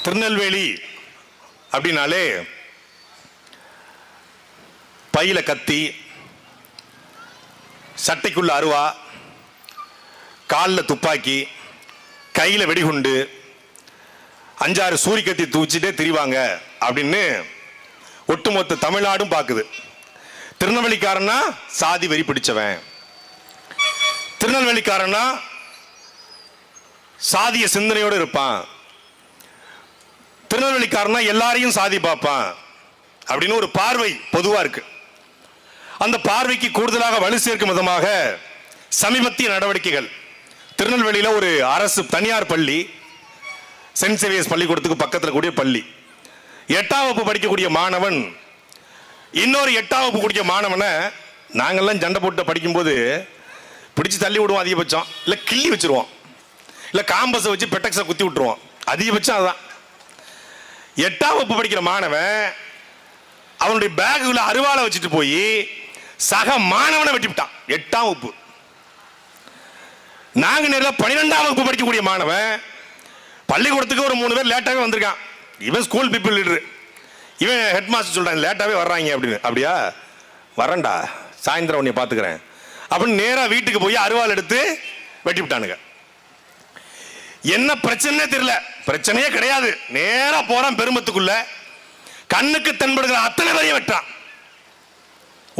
திருநெல்வேலி அப்படின்னாலே பையில கத்தி, சட்டைக்குள்ள அருவா, காலில் துப்பாக்கி, கையில் வெடிகுண்டு, 5-6 சூரி கத்தி தூச்சிட்டே திரிவாங்க அப்படின்னு ஒட்டுமொத்த தமிழ்நாடும் பார்க்குது. திருநெல்வேலிக்காரனா சாதி வெறி பிடிச்சவன், திருநெல்வேலிக்காரனா சாதிய சிந்தனையோடு இருப்பான், திருநெல்வேலிக்காரனா எல்லாரையும் சாதி பார்ப்பான் அப்படின்னு ஒரு பார்வை பொதுவா இருக்கு. அந்த பார்வைக்கு கூடுதலாக வலு சேர்க்கும் விதமாக சமீபத்திய நடவடிக்கைகள். திருநெல்வேலியில ஒரு அரசு தனியார் பள்ளி, சென்ட் சேவியர்ஸ் பள்ளிக்கூடத்துக்கு பக்கத்தில் கூடிய பள்ளி, 8ஆம் வகுப்பு படிக்கக்கூடிய மாணவன் இன்னொரு 8ஆம் வகுப்பு கூடிய மாணவனை, நாங்கள்லாம் சண்டை போட்டு படிக்கும்போது பிடிச்சி தள்ளி விடுவோம் அதிகபட்சம், இல்லை கிள்ளி வச்சிருவோம், இல்லை காம்பஸை வச்சு பெட்டக்ஸை குத்தி விட்டுருவோம், அதிகபட்சம் அதுதான். 8ஆம் வகுப்பு படிக்கிற மாணவன் அவனுடைய பேக்குள்ள அருவாளை வச்சுட்டு போய் சக மாணவனை வெட்டிவிட்டான். 8ஆம் வகுப்பு. நாங்க நேரில் 12ஆம் வகுப்பு படிக்கக்கூடிய மாணவன் பள்ளிக்கூடத்துக்கு ஒரு 3 பேர் லேட்டாவே வந்திருக்கான். இவன் ஸ்கூல் பீப்புள் லீடர், இவன் ஹெட் மாஸ்டர் சொல்றான் லேட்டாவே வர்றாங்க அப்படின்னு. அப்படியா, வரேன்டா, சாயந்தரம் உன்னை பார்த்துக்கிறேன் அப்படின்னு நேரா வீட்டுக்கு போய் அருவாள் எடுத்து வெட்டி விட்டானுங்க. என்ன பிரச்சனை தெரியல, பிரச்சனையே கிடையாது. நேரா போறான் பெருமத்துக்குள்ள, கண்ணுக்கு தென்படுகிற அத்தனை பேரையும் வெட்டான்.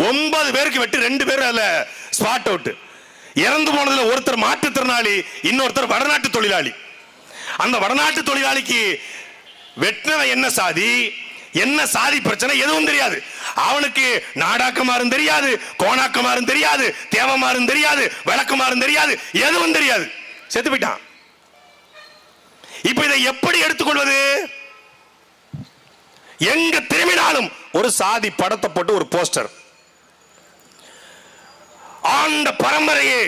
9 பேருக்கு வெட்டி 2 பேர் அதுல ஸ்பாட் அவுட். இறந்து போனதுல ஒருத்தர் மாற்றுத்திறனாளி, இன்னொருத்தர் வடநாட்டு தொழிலாளி. அந்த வடநாட்டு தொழிலாளிக்கு வெட்டினவன் என்ன சாதி, என்ன சாதி பிரச்சனை எதுவும் தெரியாது. அவனுக்கு நாடாக்கமாரும் தெரியாது, கோணாக்கமாரும் தெரியாது, தேவமாரும் தெரியாது, விளக்கமாரும் தெரியாது, எதுவும் தெரியாது, செத்து போயிட்டான். இப்ப இதை எப்படி எடுத்துக்கொள்வது? எங்க திரும்பினாலும் ஒரு சாதி படத்தை போட்டு ஒரு போஸ்டர். ஆண்ட பரம்பரையே,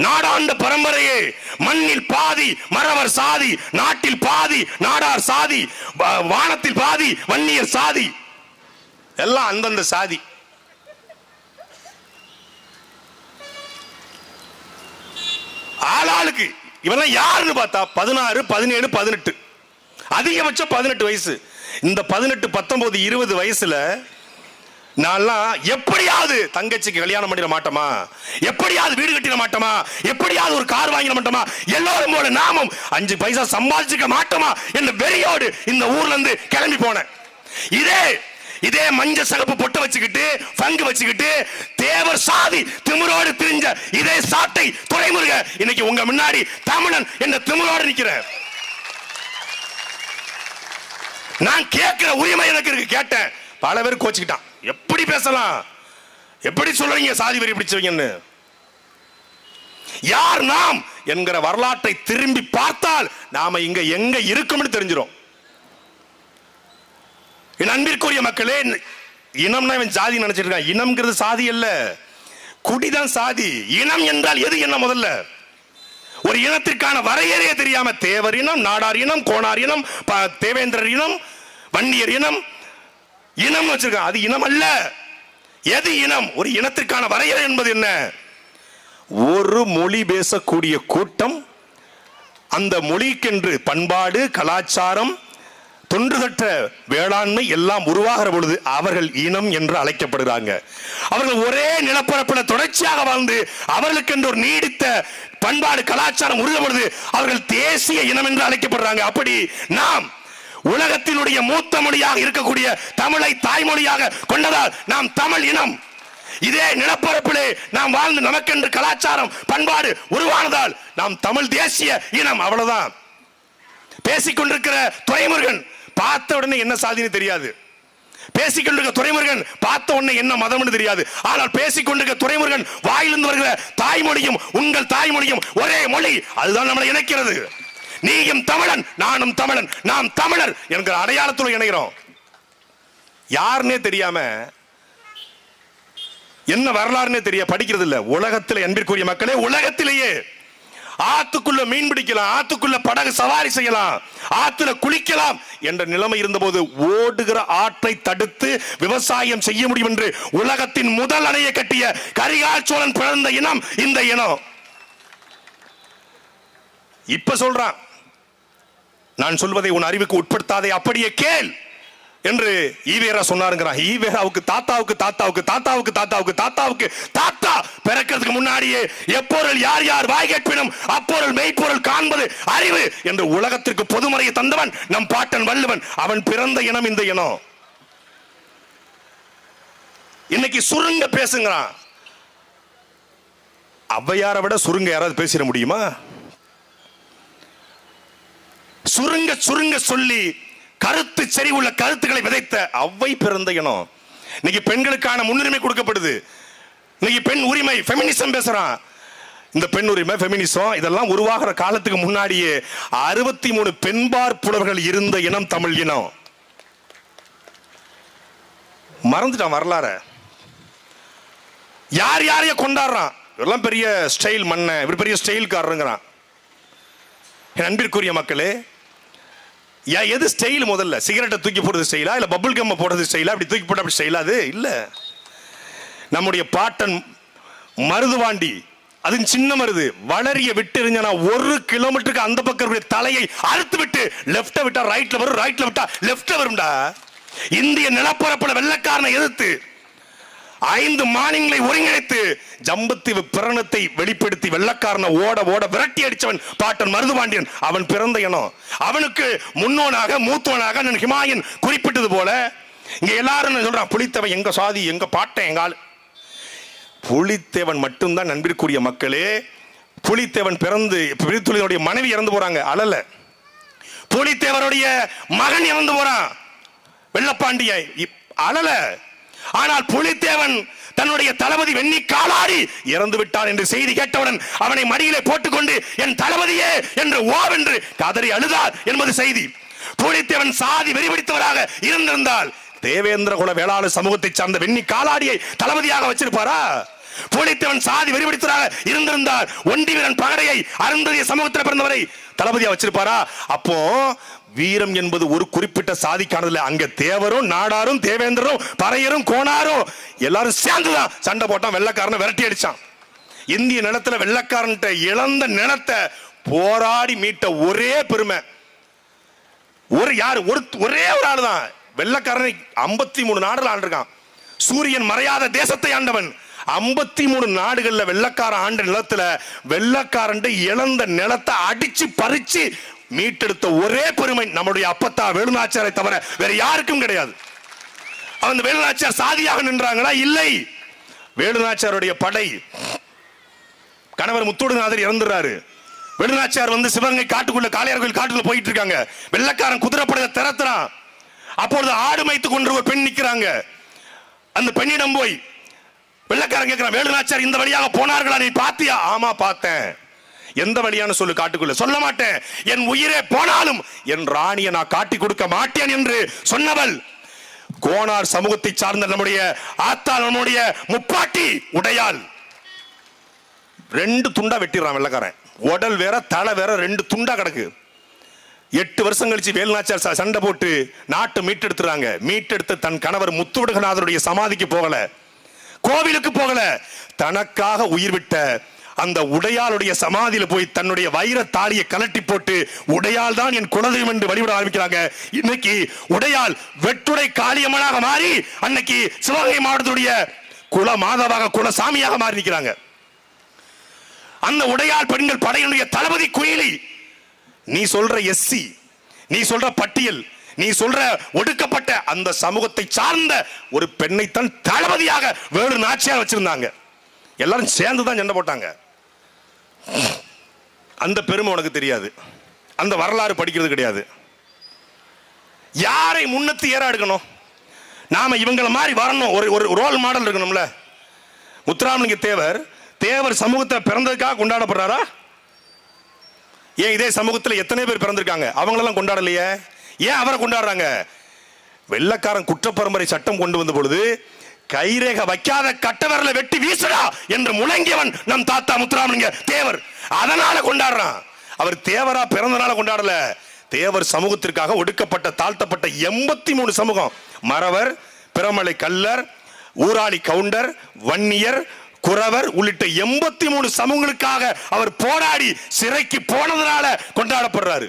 நாடாண்ட பரம்பரையே, மண்ணில் பாதி மறவர் சாதி, நாட்டில் பாதி நாடார் சாதி, வானத்தில் பாதி வன்னியர் சாதி, எல்லாம் அந்தந்த சாதி. ஆளாளுக்கு இவெல்லாம் யாருன்னு பார்த்தா 16, 17, 18, அதிகபட்சம் 18 வயசு. இந்த 18, 19, 20 வயசுல நான்லாம் எப்படியாவது தங்கச்சிக்கு கல்யாணம் பண்ணிட மாட்டோமா, எப்படியாவது வீடு கட்டிட மாட்டோமா, எப்படியாவது ஒரு கார் வாங்கிட மாட்டோமா, எல்லாரும் போல நாமும் 5 பைசா சம்பாதிச்சுக்க மாட்டோமா என்ற வெறியோடு இந்த ஊர்ல இருந்து கிளம்பி போனேன். இதே மஞ்ச சகப்பு பொட்டு வச்சுக்கிட்டு, பங்கு வச்சுக்கிட்டு, தேவர் சாதி திமிரோடு திரிஞ்ச இதே சாட்டை துரைமுருக இன்னைக்கு உங்க முன்னாடி தமிழன் என்ற திமிரோடு நிக்கிற. நான் கேட்கிற உரிமை எனக்கு இருக்கு. கேட்டேன், பல பேர் கோச்சுக்கிட்டான். எப்படி பேசலாம், எப்படி சொல்றீங்க சாதி வெறி பிடிச்சவங்கன்னு? யார் நாம் என்கிற வரலாற்றை திரும்பி பார்த்தால் நாம இங்க எங்க இருக்கோம்னு தெரிஞ்சிடும். என் அன்பிற்குரிய மக்களே, இனம்னா இவன் சாதி நினைச்சிட்டு இருக்கான். இனம்ங்கிறது சாதி அல்ல, குடிதான் சாதி. இனம் என்றால் எது என்ன? முதல்ல ஒரு இனத்திற்கான வரையறையே தெரியாம தேவர் இனம், நாடார் இனம், கோணார் இனம், தேவேந்திரர் இனம், வன்னியர் இனம், இனம் வச்சிருக்கான். அது இனம் அல்ல. எது இனம்? ஒரு இனத்திற்கான வரையறை என்பது என்ன? ஒரு மொழி பேசக்கூடிய கூட்டம், அந்த மொழிக்கென்று பண்பாடு, கலாச்சாரம், தொன்றுதற்ற வேளாண்மை எல்லாம் உருவாகிற பொழுது அவர்கள் இனம் என்று அழைக்கப்படுகிறாங்க. அவர்கள் ஒரே நிலப்பரப்பில் தொடர்ச்சியாக வாழ்ந்து அவர்களுக்கென்று ஒரு நீடித்த பண்பாடு, கலாச்சாரம் உருவாகும் பொழுது அவர்கள் தேசிய இனம் என்று அழைக்கப்படுறாங்க. அப்படி நாம் உலகத்தினுடைய மூத்த மொழியாக இருக்கக்கூடிய தமிழை தாய்மொழியாக கொண்டதால் நாம் தமிழ் இனம். இதே நிலப்பரப்பிலே நாம் வாழ்ந்து நமக்கென்று கலாச்சாரம், பண்பாடு உருவானதால் நாம் தமிழ் தேசிய இனம். அவ்வளவுதான். பேசிக்கொண்டிருக்கிற துரைமுருகன் பார்த்த உடனே என்ன சாதின்னு தெரியாது, பேசிக்கொண்டிருக்க துரைமுருகன் பார்த்த உடனே என்ன மதம்னு தெரியாது. ஆனால் பேசிக்கொண்டிருக்க துரைமுருகன் வாயிலிருந்து வருகிற தாய்மொழியும் உங்கள் தாய்மொழியும் ஒரே மொழி. அதுதான் நம்மளை இணைக்கிறது. நீயும் தமிழன், நானும் தமிழன், நாம் தமிழர் என்கிற அடையாளத்தோடு இணைகிறோம். யாருன்னே தெரியாம, என்ன வரலாறுன்னே தெரிய படிக்கிறது இல்ல. உலகத்தில் அன்பிற்குரிய மக்களே, உலகத்திலேயே ஆத்துக்குள்ள மீன் பிடிக்கலாம், ஆத்துக்குள்ள படகு சவாரி செய்யலாம், ஆத்துல குளிக்கலாம் என்ற நிலைமை இருந்தபோது ஓடுகிற ஆற்றை தடுத்து விவசாயம் செய்ய முடியும் என்று உலகத்தின் முதல் அணையை கட்டிய கரிகால் சோழன் பிறந்த இனம் இந்த இனம். இப்ப சொல்றான் நான் சொல்வதை உன் அறிவுக்கு உட்படுத்தாதே, அப்படியே கேள் என்று ஈவேரா சொன்னாருங்கிறான். ஈவேராவுக்கு தாத்தாவுக்கு தாத்தாவுக்கு தாத்தாவுக்கு தாத்தாவுக்கு தாத்தாவுக்கு தாத்தா பிறக்கிறதுக்கு முன்னாடியே எப்பொருள் யார் யார் வாய் கேட்பினும் அப்பொருள் மெய்ப்பொருள் காண்பது அறிவு என்று உலகத்திற்கு பொதுமறையை தந்தவன் நம் பாட்டன் வள்ளுவன். அவன் பிறந்த இனம் இந்த இனம். இன்னைக்கு சுருங்க பேசுங்கிறான். ஔவையாரை விட சுருங்க யாராவது பேசிட முடியுமா? சுருங்க சுருங்க சொல்லி கருத்து செறிவுள்ள கருத்துக்களை விதைத்த ஔவை பிறந்த இனம். இன்னைக்கு பெண்களுக்கான முன்னுரிமை கொடுக்கப்படுது. இன்னைக்கு பெண் உரிமை ஃபெமினிசம் பேசுறான். இந்த பெண் உரிமை ஃபெமினிசம் இதெல்லாம் உருவாகிற காலத்துக்கு முன்னாடியே 63 பெண்பார் புலவர்கள் இருந்த இனம் தமிழ் இனம். மறந்துட்டான் வரலாற. யார் யாரைய கொண்டாடுறான். இதெல்லாம் பெரிய ஸ்டைல் மன்ன, இவர் பெரிய ஸ்டைல்காரருங்கிறான். என் அன்பிற்குரிய மக்களே, எது ஸ்டைல்? முதல்ல சிகரெட்டை தூக்கி போடுறது ஸ்டைலா, இல்ல பபுள் கம் போடுறது ஸ்டைலா? அப்படி தூக்கி போட அப்படி ஸ்டைலா? அது இல்ல. நம்முடைய பாட்டன் மருதுவாண்டி, அது சின்ன மருது, வளரிய விட்டு இருந்தனா 1 கிலோமீட்டருக்கு அந்த பக்கம் தலையை அறுத்து விட்டு லெப்ட விட்டா ரைட்ல வரும், ரைட்ல விட்டா லெப்ட்ல வரும்டா. இந்திய நிலப்பரப்புல வெள்ளக்காரனை எதிர்த்து 5 மாநிலங்களை ஒருங்கிணைத்து ஜம்பத்தீவு பிரணத்தை வெளிப்படுத்தி வெள்ளக்காரனை ஓட ஓட விரட்டி அடிச்சவன் பாட்டன் மருதுபாண்டியன். அவன் பிறந்த இனம். அவனுக்கு முன்னோனாக மூத்தவனாக ஹிமாயன் குறிப்பிட்டது போல இங்க எல்லாரும் சொல்றான் புலித்தேவன் எங்க சாதி, எங்க பாட்டன், எங்க ஆளு. புலித்தேவன் மட்டும்தான் நண்பிற்குரிய மக்களே. புலித்தேவன் பிறந்து புலித்தேவனுடைய மனைவி இறந்து போறாங்க, அழல. புலித்தேவனுடைய மகன் இறந்து போறான் வெள்ளப்பாண்டிய, அழல. ஆனால் புலித்தேவன் தன்னுடைய தளபதி வெண்ணி காலாடி இறந்து விட்டான் என்று செய்தி கேட்டவுடன் அவனை மடியிலே போட்டுக்கொண்டு என் தளபதியே என்று ஓவென்று கதறி அழுதார் என்பது செய்தி. புலித்தேவன் சாதி வெறிபிடித்தவராக இருந்திருந்தால் தேவேந்திர குல வேளாளர் சமூகத்தை சார்ந்த வெண்ணி காலாடியை தளபதியாக வச்சிருப்பாரா? புலித்தேவன் சாதி வெறிபிடித்தவராக இருந்திருந்தால் ஒண்டி வீரன் பகடையை அருந்ததிய சமூகத்தில் பிறந்தவரை தளபதியாக வச்சிருப்பாரா? அப்போ வீரம் என்பது ஒரு குறிப்பிட்ட சாதிக்கானதுல. அங்க தேவரும் நாடாரும் தேவேந்திரரும் பறையரும் கோணாரும் எல்லாரும் சேர்ந்துதான் சண்டை போட்டான், வெள்ளக்காரனை விரட்டி அடிச்சான். இந்திய நிலத்துல வெள்ளக்காரன் இழந்த நிலத்தை போராடி மீட்ட ஒரே பெருமை ஒரே ஒரு ஆள் தான். வெள்ளக்காரனை 53 நாடுகள் ஆண்டிருக்கான். சூரியன் மறையாத தேசத்தை ஆண்டவன். 53 நாடுகள்ல வெள்ளக்காரன் ஆண்ட நிலத்துல வெள்ளக்காரன் இழந்த நிலத்தை அடிச்சு பறிச்சு மீட்டெடுத்த ஒரே பெருமை நம்முடைய அப்பத்தா வேலுநாச்சியாரை தவிர வேற யாருக்கும் கிடையாது. அந்த வேலுநாச்சியார் சாதியாக நின்றாங்களா? இல்லை. வேலுநாச்சியாருடைய படை, கணவர் முத்தோடுநாதர் இறந்துறாரு. வேலுநாச்சியார் வந்து சிவகங்கை காட்டுக்குள்ள காளையார் கோயில் காட்டுக்குள்ள போயிட்டு இருக்காங்க. வெள்ளக்காரன் குதிரைப்படையை திறத்துறான். அப்பொழுது ஆடு மேய்த்து கொண்டு ஒரு பெண் நிக்கிறாங்க. அந்த பெண்ணிடம் போய் வெள்ளக்காரன் கேட்கிறான், வேலுநாச்சியார் இந்த வழியாக போனார்களா, நீ பாத்தியா? ஆமா பார்த்தேன். எந்த வழியான சொல்லு காட்டுக்குள்ள? சொல்ல மாட்டேன், என் உயிரே போனாலும் என் ராணியை நான் காட்டி கொடுக்க மாட்டேன் என்று சொன்னவள் கோனார் சமூகத்தை சார்ந்த நம்முடைய ஆத்தாள், நம்முடைய முப்பாட்டி உடையாள். 2 துண்டா வெட்டிடுறான் வெள்ளக்காரன். உடல் வேற தலை வேற 2 துண்டா கிடக்கு. 8 வருஷம் கழிச்சு வேலுநாச்சியார் சண்டை போட்டு நாட்டை மீட்டெடுத்துறாங்க. மீட்டெடுத்து தன் கணவர் முத்துவிடுகநாதருடைய சமாதிக்கு போகல, கோவிலுக்கு போகல, தனக்காக உயிர் விட்ட அந்த உடையாளுடைய சமாதியில போய் தன்னுடைய வைர தாலியை கலட்டி போட்டு உடையால் தான் என் குலதெய்வம் என்று வழிபட ஆரம்பிக்கிறாங்க. இன்னைக்கு உடையால் வெட்டுடை காளியம்மனாக மாறி அன்னைக்கு சிவகங்கை மாவட்டத்துடைய குல மாதவாக குலசாமியாக மாறி நிற்கிறாங்க. அந்த உடையால் பெண்கள் படையினுடைய தளபதி குயிலி. நீ சொல்ற எஸ்சி, நீ சொல்ற பட்டியல், நீ சொல்ற ஒடுக்கப்பட்ட அந்த சமூகத்தை சார்ந்த ஒரு பெண்ணை தான் தளபதியாக வேலு நாச்சியார் வச்சிருந்தாங்க. எல்லாரும் சேர்ந்துதான் சண்டை போட்டாங்க. அந்த பெருமை உனக்கு தெரியாது, அந்த வரலாறு படிக்கிறது கிடையாது. யாரை முன்னத்து ஏற எடுக்கணும்? நாம இவங்களை மாதிரி வரணும், ஒரு ரோல் மாடல் இருக்கணும்ல. முத்துராமலிங்க தேவர் சமூகத்தை பிறந்ததுக்காக கொண்டாடப்படுறாரா? ஏன் இதே சமூகத்தில் எத்தனை பேர் பிறந்திருக்காங்க, அவங்களெல்லாம் கொண்டாடலையே? ஏன் அவரை கொண்டாடுறாங்க? வெள்ளக்காரன் குற்றப்பரம்பரை சட்டம் கொண்டு வந்த பொழுது கைரேக வைக்காத கட்டவரல வெட்டி வீசுடா என்று முழங்கியவன் நம் தாத்தா முத்துராமலிங்க தேவர். அதனால கொண்டாடுறான். அவர் தேவரா பிறந்தனால கொண்டாடல. தேவர் சமூகத்திற்காக ஒடுக்கப்பட்ட தாழ்த்தப்பட்ட 83 சமூகம், மறவர், பிரமலை கல்லர், ஊராளி கவுண்டர், வன்னியர், குறவர் உள்ளிட்ட 83 சமூகங்களுக்காக அவர் போராடி சிறைக்கு போனதுனால கொண்டாடப்படுறாரு.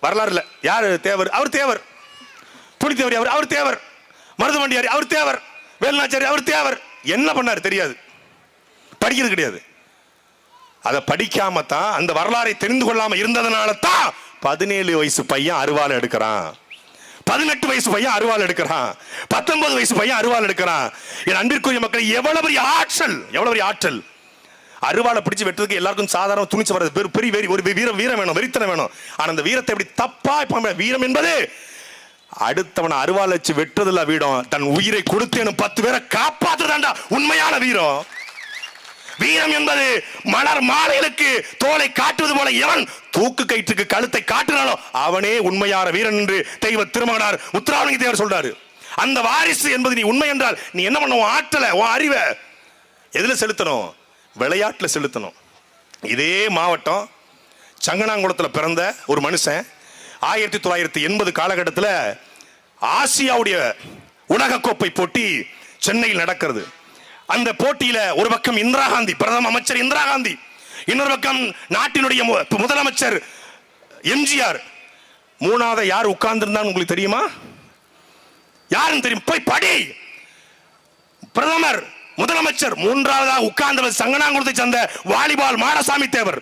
வரலாறுல யாரு தேவர்? அவர் தேவர். புலித்தேவர் அவர் தேவர். மருதுவண்டியார் அவர் தேவர். வேலுநாச்சாரி அவர் தேவர். என்ன பண்ணாரு தெரியாது, படிக்கிறது கிடையாது. அதை படிக்காம தான், அந்த வரலாறை தெரிந்து கொள்ளாம இருந்ததுனால தான் 17 வயசு பையன் அருவாள் எடுக்கிறான், 18 வயசு பையன் அருவாள் எடுக்கிறான், 19 வயசு பையன் அருவாள் எடுக்கிறான். என் அன்பிற்குரிய மக்கள், எவ்வளவு பெரிய ஆற்றல், எவ்வளவு பெரிய ஆற்றல்! அருவாளை பிடிச்சு வெட்டுறதுக்கு எல்லாருக்கும் சாதாரண துணிச்சு வர்றது பெரிய ஒரு வீரம் வேணும், வெறித்தனம் வேணும். ஆனா அந்த வீரத்தை எப்படி தப்பா வீரம் என்பது அடுத்தவன் அருவாள் வச்சு வெட்டுறதுல வீரம், தன் உயிரை கொடுத்தேன்னு 10 பேரை காப்பாற்றுதாண்டா உண்மையான வீரம். வீரம் என்பது மலர் மாலைகளுக்கு தோலை காட்டுவது போல எவன் தூக்கு கயிற்றுக்கு கழுத்தை காட்டினாலோ அவனே உண்மையான வீரன் என்று தெய்வ திருமகனார் முத்துராமலிங்க தேவர் சொல்றாரு. அந்த வாரிசு என்பது நீ உண்மை என்றால் நீ என்ன பண்ண? ஆற்றலை, உன் அறிவை எதுல செலுத்தணும்? விளையாட்டுல செலுத்தணும். இதே மாவட்டம் சங்கனாங்குளத்தில் பிறந்த ஒரு மனுஷன் 1980 காலகட்டத்தில் ஆசியாவுடைய உலகக்கோப்பை போட்டி சென்னையில் நடக்கிறது. அந்த போட்டியில ஒரு பக்கம் இந்திரா காந்தி, பிரதம அமைச்சர் இந்திரா காந்தி, இன்னொரு பக்கம் நாட்டினுடைய முதலமைச்சர் எம்ஜிஆர். மூணாவது யார் உட்கார்ந்து இருந்தான்னு உங்களுக்கு தெரியுமா? யாருன்னு தெரியும்? போய் படி. பிரதமர், முதலமைச்சர், மூன்றாவதாக உட்கார்ந்தவர் சங்கனாங்குளத்தை சேர்ந்த வாலிபால் மாடசாமி தேவர்.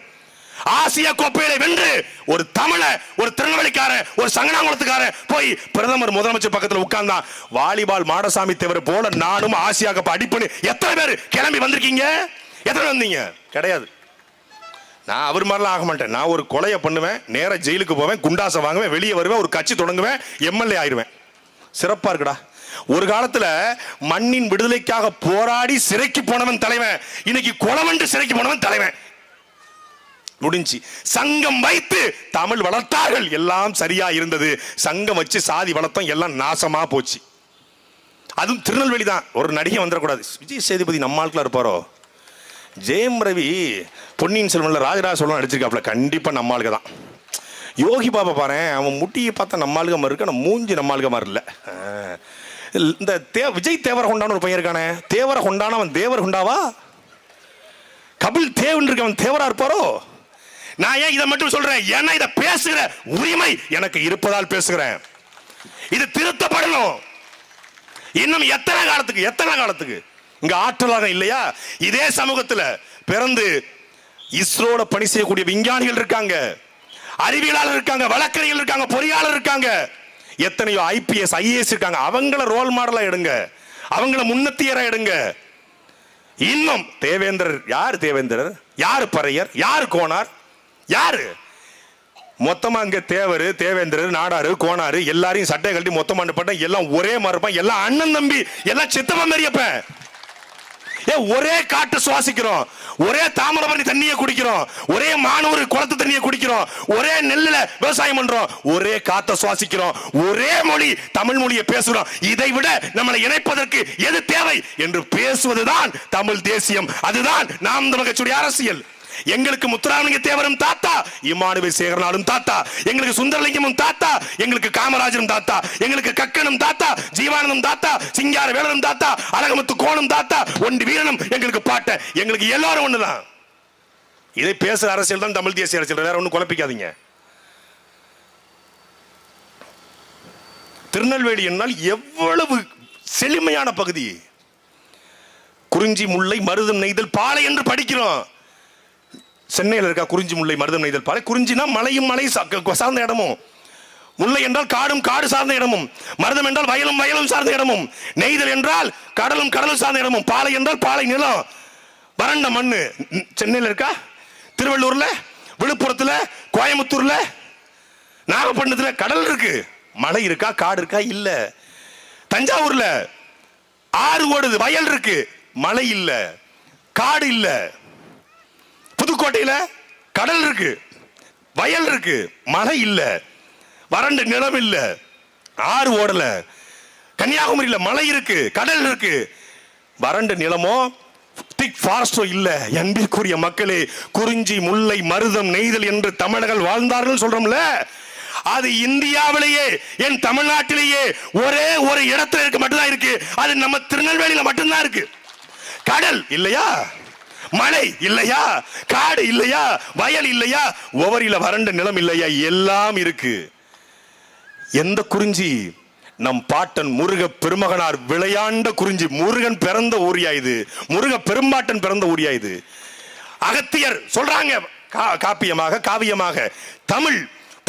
ஆசிய கோப்பையை வென்று ஒரு தமிழ, ஒரு திருநெல்வேலிக்கார, ஒரு சங்கனாங்குளத்துக்கார போய் பிரதமர் முதலமைச்சர் பக்கத்தில் உட்கார்ந்தான். வாலிபால் மாடசாமி தேவர் போல நானும் ஆசியா கப் அடிப்பணி எத்தனை பேர் கிளம்பி வந்திருக்கீங்க? எத்தனை வந்தீங்க? கிடையாது. நான் அவர் மாதிரிலாம் ஆக மாட்டேன். நான் ஒரு கொலையை பண்ணுவேன், நேர ஜெயிலுக்கு போவேன், குண்டாசை வாங்குவேன், வெளியே வருவேன், ஒரு கட்சி தொடங்குவேன், எம்எல்ஏ ஆயிடுவேன். சிறப்பா இருக்குடா. ஒரு காலத்துல மண்ணின் விடுதலைக்காக போராடி சிறைக்கு போனவன் தலைவன், இன்னைக்கு கொலவண்டு சிறைக்கு போனவன் தலைவன். முடிஞ்சு. சங்கம் வைத்து தமிழ் வளர்த்தார்கள், எல்லாம் சரியா இருந்தது. சங்கம் வச்சு சாதி வளர்த்தோம், எல்லாம் நாசமா போச்சு. அதுவும் திருநெல்வேலி தான். ஒரு நடிகை வந்துடக்கூடாது. விஜய் சேதுபதி நம்ம ஆட்களா இருப்பாரோ? ஜெயம் ரவி பொன்னியின் செல்வன்ல ராஜராஜ சோழன் நடிச்சிருக்காப்ல, கண்டிப்பா நம்ம ஆளுக தான். யோகி பாபா பாரு, அவன் முட்டியை பார்த்தா நம்ம ஆளுக மாதிரி இருக்கு, மூஞ்சி நம்ம ஆளுக மாதிரி இல்லை. இந்த விஜய் தேவர கொண்டான ஒரு பையன் இருக்கானே, தேவர கொண்டான அவன் தேவர் கொண்டாவா? கபில் தேவன் இருக்கு, அவன் தேவரா இருப்பாரோ? நான் ஏன் இதை மட்டும் சொல்றேன்? ஏன்னா இதை பேசுகிற உரிமை எனக்கு இருப்பதால் பேசுகிறேன். இது திருத்தப்படணும். இன்னும் எத்தனை காலத்துக்கு இங்க ஆற்றலாக இல்லையா? இதே சமூகத்தில் பிறந்து இஸ்ரோல பணி செய்யக்கூடிய விஞ்ஞானிகள் இருக்காங்க, அறிவியலாளர் இருக்காங்க, வழக்கறிஞர்கள் இருக்காங்க, பொறியாளர் இருக்காங்க, எத்தனையோ IPS IAS இருக்காங்க. அவங்கள ரோல் மாடலா எடுங்க, அவங்கள முன்னத்தியரா எடுங்க. இன்னும் தேவேந்திரர் யார்? தேவேந்திரர் யாரு? பறையர் யாரு? கோனார் யாரு? மொத்தமா அங்க தேவர், தேவேந்திரர், நாடாரு, கோனாரு எல்லாரையும் சட்டை கழட்டி மொத்தமா பட்ட எல்லாம் ஒரே மாதிரி இருப்பான். எல்லாம் அண்ணன் தம்பி, எல்லாம் சித்தப்பா மாரியப்ப. ஒரே காட்டு சுவாசிக்கிறோம், ஒரே தாமிரபரணி தண்ணியை குடிக்கிறோம், ஒரே மானூர் குளத்து தண்ணியை குடிக்கிறோம், ஒரே நெல்லுல விவசாயம் பண்றோம், ஒரே காத்த சுவாசிக்கிறோம், ஒரே மொழி தமிழ் மொழியை பேசுறோம். இதை விட நம்மளை இணைப்பதற்கு எது தேவை என்று பேசுவதுதான் தமிழ் தேசியம். அதுதான் நாம் தமிழ் கட்சியுடைய அரசியல். எங்களுக்கு முத்துராமலிங்க தேவரும் தாத்தா, இமானுவேல் சேகரனாலும் தாத்தா, எங்களுக்கு சுந்தரலிங்கமும் தாத்தா, எங்களுக்கு காமராஜரும் தாத்தா, எங்களுக்கு கக்கனும் தாத்தா, ஜீவானந்தம் தாத்தா, சிங்கார வேலனும் தாத்தா, அழகமுத்து கோணும் தாத்தா, ஒண்டி வீரனும் எங்களுக்கு பாட்ட, எங்களுக்கு எல்லாரும் ஒண்ணுதான். இதை பேசுற அரசியல் தான் தமிழ் தேசிய அரசியல். வேற ஒன்னும் குழப்பிக்காதீங்க. திருநெல்வேலி என்னால் எவ்வளவு செழுமையான பகுதி. குறிஞ்சி முல்லை மருதம் நெய்தல் பாலை என்று படிக்கிறோம். சென்னையில் இருக்கா குறிஞ்சி முல்லை மருதம் நெய்தல் பாலை? குறிஞ்சினா மலையும் மலை சார்ந்த இடமும், முல்லை என்றால் காடும் காடு சார்ந்த இடமும், மருதம் என்றால் வயலும் வயலும் சார்ந்த இடமும், நெய்தல் என்றால் கடலும் கடலும் சார்ந்த இடமும், பாலை என்றால் பாலை நிலம், வறண்ட மண்ணு. சென்னையில் இருக்கா? திருவள்ளூர்ல, விழுப்புரத்துல, கோயம்புத்தூர்ல, நாகப்பட்டினத்துல கடல் இருக்கு, மலை இருக்கா? காடு இருக்கா? இல்ல. தஞ்சாவூர்ல ஆறு ஓடுது, வயல் இருக்கு, மலை இல்ல, காடு இல்ல. புதுக்கோட்டையில கடல் இருக்கு, வயல் இருக்கு, மழை இல்ல, வறண்ட நிலம் இல்ல, ஆறு ஓடல. கன்னியாகுமரியில மலை இருக்கு, கடல் இருக்கு, வறண்ட நிலமோ திக் ஃபாரஸ்டோ இல்ல. அன்பிற்குரிய மக்களே, குறிஞ்சி முல்லை மருதம் நெய்தல் என்று தமிழர்கள் வாழ்ந்தார்கள் சொல்றோம்ல, அது இந்தியாவிலேயே, என் தமிழ்நாட்டிலேயே ஒரே ஒரு இடத்துல இருக்கு, மட்டும்தான் இருக்கு. அது நம்ம திருநெல்வேலியில மட்டும்தான் இருக்கு. கடல் இல்லையா? மழை இல்லையா, காடு இல்லையா, வயல் இல்லையா, ஒவரில வறண்ட நிலம் இல்லையா, எல்லாம் இருக்கு. எந்த குறிஞ்சி? நம் பாட்டன் முருக பெருமகனார் விளையாண்ட குறிஞ்சி. முருகன் பிறந்த ஊரியா இது, முருக பெரும்பாட்டன் பிறந்த ஊரியா இது. அகத்தியர் சொல்றாங்க காப்பியமாக காவியமாக, தமிழ்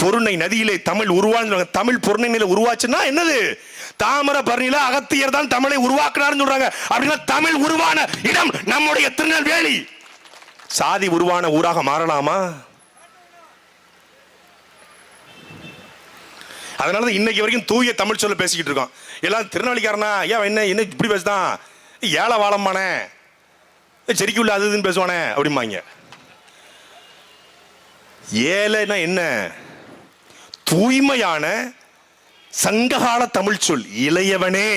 பொருணை நதியிலே தமிழ் உருவான, தமிழ் பொருணை நிலை உருவாச்சுன்னா என்னது? தாமிரபரணியில அகத்தியர் தான் தமிழை உருவாக்குறாருன்னு சொல்றாங்க. அப்படின்னா தமிழ் உருவான இடம் நம்முடைய திருநெல்வேலி. சாதி உருவான ஊராக மாறலாமா? அதனாலதான் இன்னைக்கு வரைக்கும் தூய தமிழ் சொல்ல பேசிக்கிட்டு இருக்கோம். எல்லாம் திருநெல்வேலிக்காரனா ஏன் என்ன என்ன இப்படி பேசுதான், ஏழை வாழம்பானே, செரிக்கு உள்ள அதுன்னு பேசுவானே அப்படிம்பாங்க. ஏழைனா என்ன? தூய்மையான சங்ககால தமிழ் சொல். இளையவனே,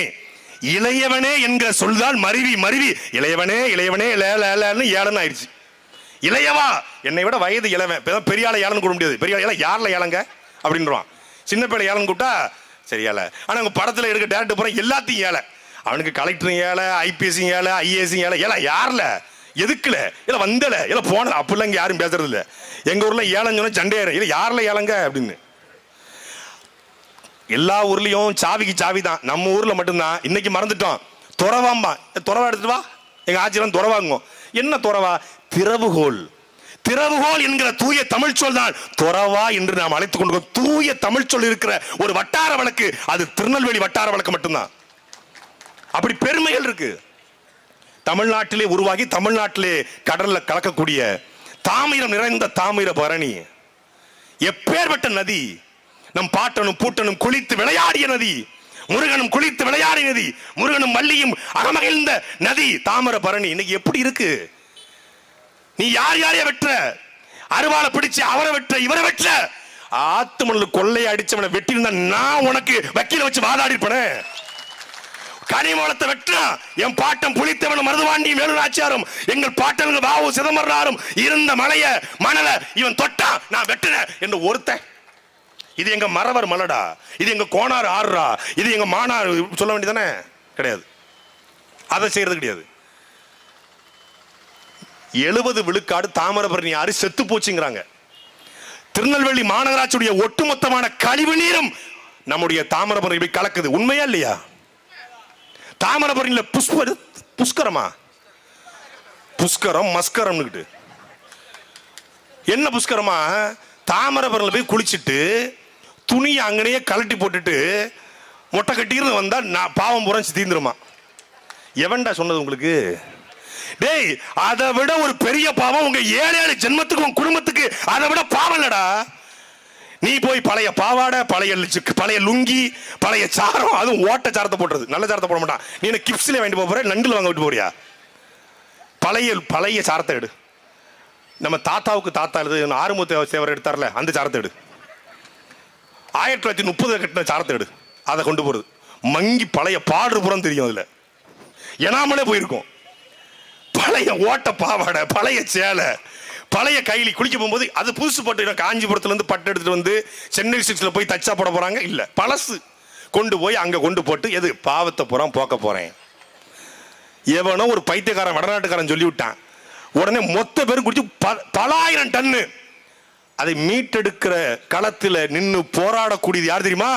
இளையவனே என்கிற சொல்தான் மருவி மருவி இளையவனே இளையவனே ஏழன்னு ஆயிடுச்சு. இளையவா, என்னை விட வயது இளவன், பெரிய ஆளை ஏழன்னு கூட முடியாது. பெரிய ஆளை யாரில் ஏழங்க அப்படின்றான். சின்ன பிள்ளை ஏழன்னு கூப்பிட்டா சரி ஏழை. ஆனால் உங்க படத்தில் இருக்க டேரக்டர் போற எல்லாத்தையும் ஏழை. அவனுக்கு கலெக்டரும் ஏழை, ஐபிஎஸ் ஏழை, ஐஏஎஸ் ஏழை. ஏழை யார்ல, எதுக்குல, இல்ல வந்தல, இல்ல போன, அப்படிலாம் இங்க யாரும் பேசுறது இல்ல. எங்க ஊர்ல ஏழைன்னு சொன்னா சண்டையாரு, இல்ல யாரில் ஏழைங்க அப்படின்னு. எல்லா ஊர்லயும் சாவிக்கு சாவி தான். நம்ம ஊர்ல மட்டும்தான் இன்னைக்கு மறந்துட்டோம். துறவாம்பா, துறவா எடுத்துட்டு வா, எங்க ஆட்சியெல்லாம் துறவாங்க. என்ன துறவா? திறவுகோல். திறவுகோல் என்கிற தூய தமிழ் சொல் தான் துறவா என்று நாம் அழைத்துக் கொண்டு. தூய தமிழ் சொல் இருக்கிற ஒரு வட்டார வழக்கு அது திருநெல்வேலி வட்டார வழக்கு மட்டும்தான். அப்படி பெருமைகள் இருக்கு. தமிழ்நாட்டிலே உருவாகி தமிழ்நாட்டிலே கடல்ல கலக்கக்கூடிய தாமிரம் நிறைந்த தாமிரபரணி எப்பேற்பட்ட நதி. நம் பாட்டனும் பூட்டனும் குளித்து விளையாடிய நதி, முருகனும் குளித்து விளையாடிய நதி, முருகனும் மல்லியும் அகமகிழ்ந்த நதி தாமிரபரணி. இன்னைக்கு எப்படி இருக்கு? நீ யார் யாரைய வெற்ற? அருவாளை பிடிச்சு அவரை வெற்ற, இவரை வெற்ற. ஆத்து மணல் கொள்ளைய அடிச்சவனை வெட்டியிருந்தா நான் உனக்கு வக்கீல வச்சு வாதாடி இருப்பேன். கனிமூலத்தை வெற்றா என் பாட்டம் புலித்தவனும் மருதுவாண்டியும் வேலுநாச்சியாரும் எங்கள் பாட்டனுக்கு வாவு சிதம்பரனாரும் இருந்த மலைய மணல இவன் தொட்டா நான் வெட்டினேன் என்று ஒருத்தன். இது எங்க மறவர் மலடா, இது எங்க கோணார் ஆறுரா, இது எங்க மானார் சொல்ல வேண்டியதானே? கிடையாது, அதை செய்யறது கிடையாது. 70 விழுக்காடு தாமிரபரணி ஆறு செத்து போச்சுங்கிறாங்க. திருநெல்வேலி மாநகராட்சியுடைய ஒட்டுமொத்தமான கழிவு நீரும் நம்முடைய தாமிரபரணி கலக்குது. உண்மையா இல்லையா? தாமிரபரணியில புஷ்கரமா, புஷ்கரம் மஸ்கரம் என்ன புஷ்கரமா? தாமிரபரணியில போய் குளிச்சுட்டு துணியை அங்கனையே கலட்டி போட்டுட்டு மொட்டை கட்டிருந்து வந்தா நான் பாவம் புறம் தீந்துருமா? எவன்டா சொன்னது உங்களுக்கு? டேய், அதை விட ஒரு பெரிய பாவம் உங்க 7 ஜென்மத்துக்கு உங்க குடும்பத்துக்கு அதை விட பாவம் இல்லடா. நீ போய் பழைய பாவாடை, பழைய லுங்கி, பழைய சாரம், அதுவும் ஓட்ட சாரத்தை போட்டுறது. நல்ல சாரத்தை போட மாட்டான். நீ என்ன கிப்ஸ்ல வாங்கிட்டு போற, நண்டுல வாங்க விட்டு போறியா? பழைய சாரத்தை எடு. நம்ம தாத்தாவுக்கு தாத்தா எழுது ஆறுமுக சேவர் எடுத்தார்ல, அந்த சாரத்தை எடு. 1930 கட்டின சாரத்தை எடு. அதை கொண்டு போறது மங்கி பழைய பாடு புறம் தெரியும். அதுல எனாமலே போயிருக்கும். பழைய ஓட்ட பாவாடை, பழைய சேலை, பழைய கைலி குளிக்க போகும்போது அது புதுசு பட்டு காஞ்சிபுரத்துல இருந்து பட்டு எடுத்துட்டு வந்து சென்னை சிக்ஸ்ல போய் தச்சா போட போறாங்க. இல்ல, பழசு கொண்டு போய் அங்க கொண்டு போட்டு எது பாவத்தை புறம் போக்க போறேன். எவனோ ஒரு பைத்தியக்காரன் வடநாட்டுக்காரன் சொல்லி விட்டான். உடனே மொத்த பேரும் குடிச்சு பல ஆயிரம் டன்னு அதை மீட்டெடுக்கிற களத்தில் நின்று போராடக்கூடியது யார் தெரியுமா?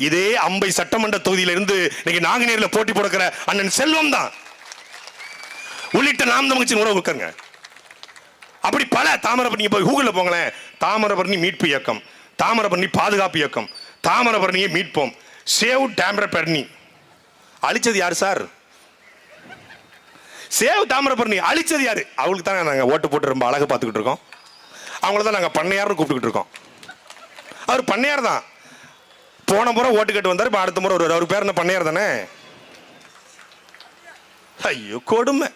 இதே அம்பை சட்டமன்ற தொகுதியில இருந்து இன்னைக்கு நாங்குநேரில் போட்டி போடுக்கிற அண்ணன் செல்வம் தான் உள்ளிட்ட நாம் தமிழ்ச்சியின் உறவு இருக்காங்க. அப்படி பல தாமிரபரணி போய் கூகுள்ல போங்களேன். தாமிரபரணி மீட்பு இயக்கம், தாமிரபரணி பாதுகாப்பு இயக்கம், தாமிரபரணியை மீட்போம், சேவ் தாமிரபரணி. அழிச்சது யாரு சார்? சேவ் தாமிரபரணி அழிச்சது யாரு? அவங்களுக்கு தானே நாங்க ஓட்டு போட்டு ரொம்ப அழகு பார்த்துக்கிட்டு இருக்கோம். அவங்கள தான் நாங்க பண்ணையார்னு கூப்பிட்டுக்கிட்டு இருக்கோம். அவர் பண்ணையார் தான். போன முறை ஓட்டு கேட்டு வந்தாரு, இப்ப அடுத்த முறை ஒரு அவர் பேர் என்ன பண்ணையார் தானே? ஐயோ கொடுமை.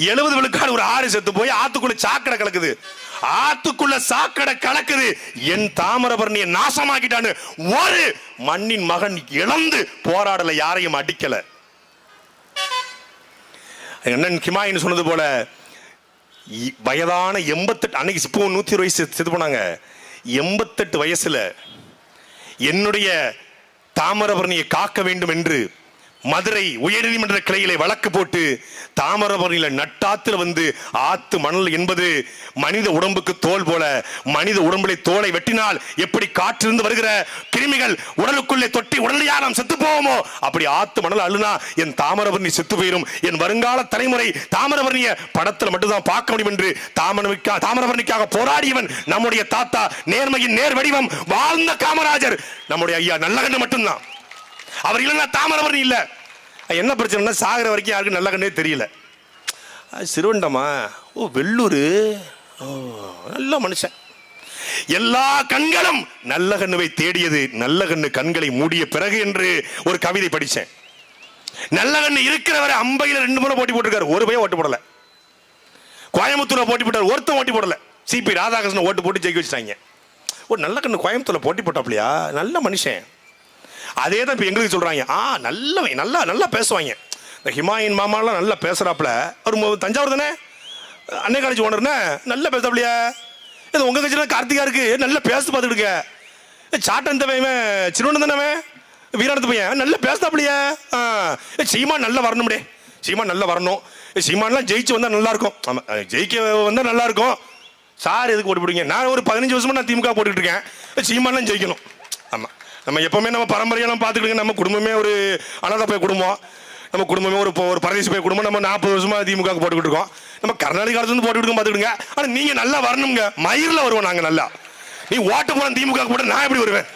70 விழுக்காடு ஒரு ஆறு செத்து போய் ஆத்துக்குள்ள சாக்கடை கலக்குது. ஆத்துக்குள்ள சாக்கடை கலக்குது. என் தாமிரபரணியை நாசமாக்கிட்டான்னு ஒரு மண்ணின் மகன் இழந்து போராடல, யாரையும் அடிக்கல. அண்ணன் கிமாயின்னு சொன்னது போல வயதான 88 அன்னைக்கு இப்போ 120 வயசு செத்து போனாங்க. 88 வயசுல என்னுடைய தாமிரபரணியை காக்க வேண்டும் என்று மதுரை உயர்நீதிமன்ற கிளையிலே வழக்கு போட்டு தாமிரபரணியில நட்டாத்துல வந்து ஆத்து மணல் என்பது மனித உடம்புக்கு தோல் போல, மனித உடம்புல தோலை வெட்டினால் எப்படி காற்றிலிருந்து வருகிற கிருமிகள் உடலுக்குள்ளே தொட்டி உடனடியா நாம் செத்து போவோமோ, அப்படி ஆத்து மணல் அள்ளுனா என் தாமிரபரணி செத்து போயிடும். என் வருங்கால தலைமுறை தாமிரபரணிய படத்துல மட்டும்தான் பார்க்க முடியும் என்று தாமிரபரணிக்காக போராடியவன் நம்முடைய தாத்தா, நேர்மையின் நேர் வடிவம் வாழ்ந்த காமராஜர், நம்முடைய ஐயா நல்லகண்ணு மட்டும்தான். அவர் இல்லைன்னா தாமிரபரணி இல்ல. என்ன பிரச்சனைனா சாகிற வரைக்கும் யாருக்கு நல்ல கண்ணே தெரியல. சிறுவண்டமா, ஓ வெள்ளூர், நல்ல மனுஷன். எல்லா கண்களும் நல்ல கண்ணுவை தேடியது, நல்ல கண்ணு கண்களை மூடிய பிறகு என்று ஒரு கவிதை படிச்சேன். நல்ல கண்ணு இருக்கிறவரை அம்பையில் 2 முறை போட்டி போட்டிருக்காரு, ஒரு பையன் ஓட்டு போடல. கோயம்புத்தூர்ல போட்டி போட்டார், ஒருத்தன் ஓட்டி போடல. சிபி ராதாகிருஷ்ணன் ஓட்டு போட்டு ஜெயிக்க வச்சிட்டாங்க. ஒரு நல்ல கண்ணு கோயம்புத்தூர்ல போட்டி போட்டாப்லையா, நல்ல மனுஷன். அதே தான் இப்போ எங்களுக்கு சொல்கிறாங்க. நல்லவன், நல்லா நல்லா பேசுவாங்க. இந்த ஹிமாயின் மாமாலாம் நல்லா பேசுகிறாப்புல. அவர் தஞ்சாவூர் தானே, அன்னை காலேஜ் ஓனர்னே, நல்லா பேசுறாப்லையா. இது உங்கள் கட்சியில் கார்த்திகா இருக்கு, நல்லா பேச பார்த்துக்கிடுங்க. சாட்டன் தவையவன் சிறுவன் தானே, வீராணத்து பையன் நல்லா பேசுறாப்லையா. சீமான் நல்லா வரணும்டே, சீமான் நல்லா வரணும். சீமான்லாம் ஜெயிச்சு வந்தால் நல்லா இருக்கும். ஆமாம், ஜெயிக்க வந்தால் நல்லா இருக்கும். சார் எதுக்கு ஓட்டு போடுவீங்க? நான் ஒரு 15 வருஷமா நான் திமுக போட்டுக்கிட்டு இருக்கேன். சீமான்லாம் ஜெயிக்கணும். ஆமாம், நம்ம எப்பவுமே நம்ம பரம்பரையெல்லாம் பார்த்துக்கிட்டு, நம்ம குடும்பமே ஒரு அனாதை போய் குடும்பம், நம்ம குடும்பமே ஒரு பரதேசி போய் குடும்பம். நம்ம 40 வருஷமா திமுக போட்டுக்கிட்டு இருக்கோம். நம்ம கர்நாடக காலத்துல போட்டுக்கிட்டு பார்த்துக்கிடுங்க. ஆனால் நீங்க நல்லா வரணுங்க, மயிரில் வருவோம் நாங்கள் நல்லா. நீ ஓட்டு போன திமுக போட நான் எப்படி வருவேன்?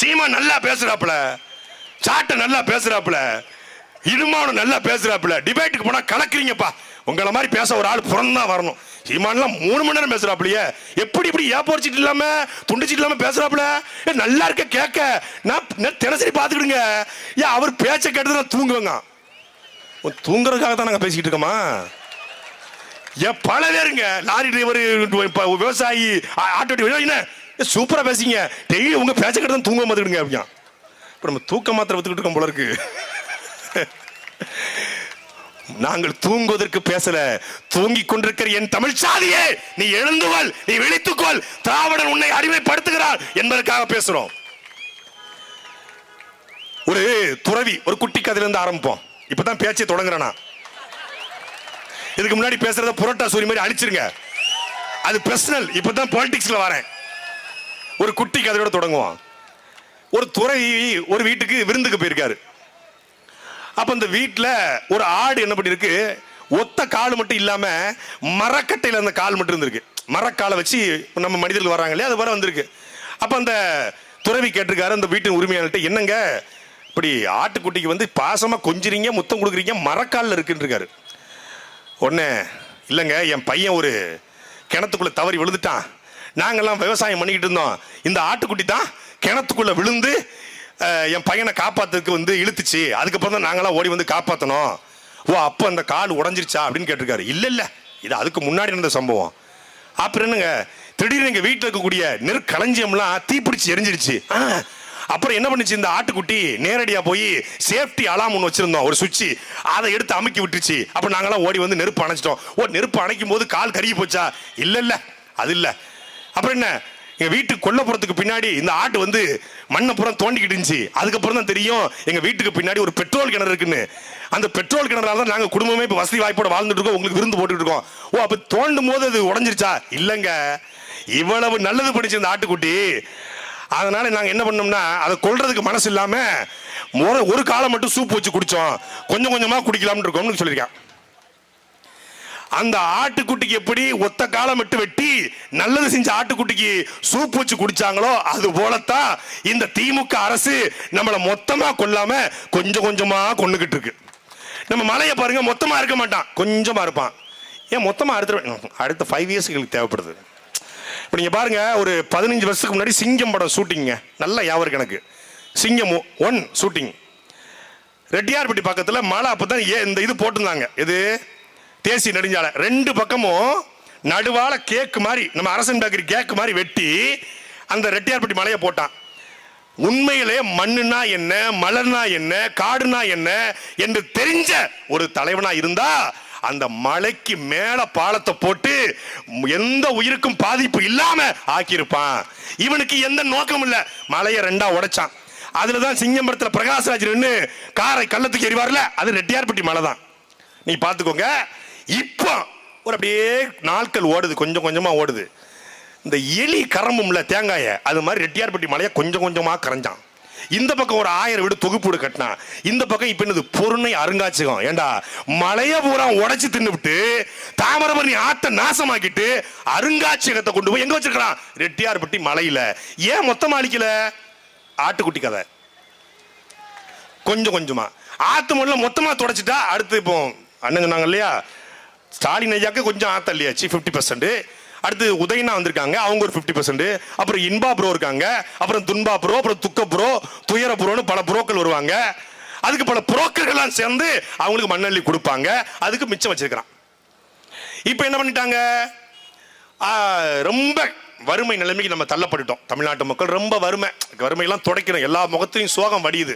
சீமா நல்லா பேசுறாப்புல, சாட்டை நல்லா பேசுறாப்புல, இடுமானம் நல்லா பேசுறாப்புல. டிபேட்டுக்கு போனா கலக்குறீங்கப்பா. உங்களை மாதிரி பேச ஒரு ஆள் பிறந்தா வரணும். சீமான்லாம் 3 மணி நேரம் பேசுறாப்புலையே, எப்படி இப்படி ஏப்போர்ச்சிட்டு இல்லாம துண்டிச்சிட்டு இல்லாம பேசுறாப்புல. நல்லா இருக்க கேட்க நான் தினசரி பார்த்துக்கிடுங்க. ஏன் அவர் பேச்ச கேட்டு நான் தூங்குவேங்க. தூங்குறதுக்காக தான் நாங்கள் பேசிக்கிட்டு இருக்கோமா? ஏன் பல பேருங்க, லாரி டிரைவர், விவசாயி, ஆட்டோ டிரைவர், சூப்பரா பேசிங்க, டெய்லி உங்க பேச்ச கேட்டு தான் தூங்க பார்த்துக்கிடுங்க. அப்படியா இப்போ நம்ம தூக்க மாத்திரை வித்துக்கிட்டு இருக்கோம் போல இருக்கு. நாங்கள் தூங்குவதற்கு பேசல, தூங்கிக் கொண்டிருக்கிற என் தமிழ் சாதியே, நீ எழுந்துவல், நீ விழித்துக்கொள், திராவிடன் உன்னை அடிமைப்படுத்துகிறார் என்பதற்காக பேசுறோம். ஒரு துறவி, ஒரு குட்டி கதையில இருந்து ஆரம்பிப்போம். இப்பதான் பேச்சை தொடங்குறேனா. இதுக்கு முன்னாடி பேசுறத புரோட்டா சூரி மாதிரி அழிச்சிருங்க, அது பர்சனல். இப்பதான் பாலிடிக்ஸ்ல வரேன். ஒரு குட்டி கதையோட தொடங்குவோம். ஒரு துறவி ஒரு வீட்டுக்கு விருந்துக்கு போயிருக்காரு. அப்ப அந்த வீட்டுல ஒரு ஆடு என்ன பண்ணிருக்கு, ஒத்த கால் மட்டும் இல்லாம மரக்கட்டையில அந்த கால் மட்டும் இருந்திருக்கு. மரக்காலை வச்சு நம்ம மனிதர்கள் வர்றாங்க இல்லையா, அது வர வந்திருக்கு. அப்ப அந்த துறவி கேட்டிருக்காரு அந்த வீட்டின் உரிமையாளர்கிட்ட, என்னங்க இப்படி ஆட்டுக்குட்டிக்கு வந்து பாசமா கொஞ்சிறீங்க, முத்தம் கொடுக்குறீங்க, மரக்காலில் இருக்குன்னு இருக்காரு. ஒண்ணு இல்லைங்க, என் பையன் ஒரு கிணத்துக்குள்ள தவறி விழுந்துட்டான். நாங்கெல்லாம் விவசாயம் பண்ணிக்கிட்டு இருந்தோம். இந்த ஆட்டுக்குட்டி தான் கிணத்துக்குள்ள விழுந்து என் பையனை காப்பாத்துறதுக்கு வந்து இழுத்துச்சு. அதுக்கப்புறம் தான் நாங்களாம் ஓடி வந்து காப்பாற்றணும். ஓ, அப்போ அந்த கால் உடஞ்சிருச்சா அப்படின்னு கேட்டிருக்காரு. இல்லை இல்லை, இது அதுக்கு முன்னாடி நடந்த சம்பவம். அப்புறம் என்னங்க, திடீர்னு எங்கள் வீட்டில் இருக்கக்கூடிய நெற்களஞ்சியம்லாம் தீப்பிடிச்சு எரிஞ்சிருச்சு. அப்புறம் என்ன பண்ணுச்சு, இந்த ஆட்டுக்குட்டி நேரடியாக போய் சேஃப்டி அலாம் ஒன்று வச்சிருந்தோம், ஒரு சுவிட்ச், அதை எடுத்து அமுக்கி விட்டுருச்சு. அப்போ நாங்களாம் ஓடி வந்து நெருப்பு அணைச்சிட்டோம். ஓ, நெருப்பு அணைக்கும் போது கால் கருகி போச்சா? இல்லை இல்லை, அது இல்லை. அப்புறம் என்ன, எங்க வீட்டுக்கு கொல்லப்புறத்துக்கு பின்னாடி இந்த ஆட்டு வந்து மண்ணை புறம் தோண்டிக்கிட்டு இருந்துச்சு. அதுக்கப்புறம் தான் தெரியும் எங்க வீட்டுக்கு பின்னாடி ஒரு பெட்ரோல் கிணறு இருக்குன்னு. அந்த பெட்ரோல் கிணறால தான் நாங்க குடும்பமே இப்ப வசதி வாய்ப்போட வாழ்ந்துட்டு இருக்கோம், உங்களுக்கு விருந்து போட்டுட்டு இருக்கோம். ஓ, அப்ப தோண்டும் போது அது உடஞ்சிருச்சா? இல்லங்க, இவ்வளவு நல்லது படிச்சு இந்த ஆட்டுக்குட்டி. அதனால நாங்க என்ன பண்ணோம்னா, அதை கொல்றதுக்கு மனசு இல்லாம ஒரு காலம் மட்டும் சூப் வச்சு குடிச்சோம், கொஞ்சம் கொஞ்சமா குடிக்கலாம்னு இருக்கோம்னு சொல்லியிருக்கேன். அந்த ஆட்டுக்குட்டிக்கு எப்படி ஒத்த காலம் விட்டு வெட்டி நல்லது செஞ்ச ஆட்டுக்குட்டிக்கு சூப் வச்சு குடிச்சாங்களோ, அது போலத்தான் இந்த திமுக அரசு நம்மளை மொத்தமா கொல்லாம கொஞ்சம் கொஞ்சமா கொண்டுகிட்டு இருக்கு. நம்ம மலையை பாருங்க, மொத்தமா இருக்க மாட்டான், கொஞ்சமா இருப்பான். ஏன் மொத்தமா அடுத்த 5 இயர்ஸ்க்கு தேவைப்படுது. இப்போ நீங்க பாருங்க, ஒரு 15 வருஷத்துக்கு முன்னாடி சிங்கம் படம் ஷூட்டிங்க, நல்ல ஞாபகம் இருக்கு எனக்கு. சிங்கம் 1 ஷூட்டிங் ரெட்டியார்பட்டி பக்கத்தில் மலை. அப்பதான் இந்த இது போட்டிருந்தாங்க, இது தேசிய நெடுஞ்சாலை. 2 பக்கமும் நடுவால கேக்கு மாதிரி, நம்ம அரசன் பேக்கரி கேக்கு மாதிரி வெட்டி அந்த ரெட்டியார்பட்டி மலையை போட்டான். உண்மையிலே மண்ணுனா என்ன, மலர்னா என்ன, காடுனா என்ன என்று தெரிஞ்ச ஒரு தலைவனா இருந்தா அந்த மலைக்கு மேல பாலத்தை போட்டு எந்த உயிருக்கும் பாதிப்பு இல்லாம ஆக்கியிருப்பான். இவனுக்கு எந்த நோக்கம் இல்ல, மலையை 2ஆ உடைச்சான். அதுலதான் சிங்கம்பரத்தில் பிரகாஷ்ராஜ் நின்று காரை கள்ளத்துக்கு எறிவார்ல, அது ரெட்டியார்பட்டி மலை தான். நீ பாத்துக்கோங்க. இப்போ ஒரு அப்படியே நாட்கள் ஓடுது, கொஞ்சம் கொஞ்சமா ஓடுது. இந்த எலி கரம்பும்ல தேங்காய, அது மாதிரி ரெட்டியார்பட்டி மலையை கொஞ்சம் கொஞ்சமா கரைஞ்சான். இந்த பக்கம் ஒரு 1000 வீடு தொகுப்பு கட்டினா, இந்த பக்கம் இப்ப என்னது பொருணை அருங்காட்சியகம். ஏண்டா மலைய பூரா உடைச்சு தின்னுவிட்டு தாமிரபரணி ஆத்த நாசமாக்கிட்டு அருங்காட்சியகத்தை கொண்டு போய் எங்க வச்சிருக்கான்? ரெட்டியார்பட்டி மலையில. ஏன் மொத்தமா அழிக்கல? ஆட்டுக்குட்டி கதை. கொஞ்சம் கொஞ்சமா ஆத்து மொழில மொத்தமா தொடச்சிட்டா அடுத்து இப்போ அண்ணன் சொன்னாங்க இல்லையா, ஸ்டாலின் ஐயாக்கு கொஞ்சம் ஆத்த இல்லையாச்சு 50%. அடுத்து உதயனா வந்திருக்காங்க, அவங்க ஒரு 50%. அப்புறம் இன்பா ப்ரோ இருக்காங்க, அப்புறம் துன்பா ப்ரோ, அப்புறம் துக்க ப்ரோ, துயர ப்ரோன்னு பல ப்ரோக்கள் வருவாங்க. அதுக்கு பல புரோக்கர்கள்லாம் சேர்ந்து அவங்களுக்கு மண்ணள்ளி கொடுப்பாங்க. அதுக்கு மிச்சம் வச்சிருக்கிறான். இப்போ என்ன பண்ணிட்டாங்க? ரொம்ப வறுமை நிலைமைக்கு நம்ம தள்ளப்பட்டுட்டோம். தமிழ்நாட்டு மக்கள் ரொம்ப வறுமையெல்லாம் துடைக்கணும். எல்லா முகத்தையும் சோகம் வடியுது.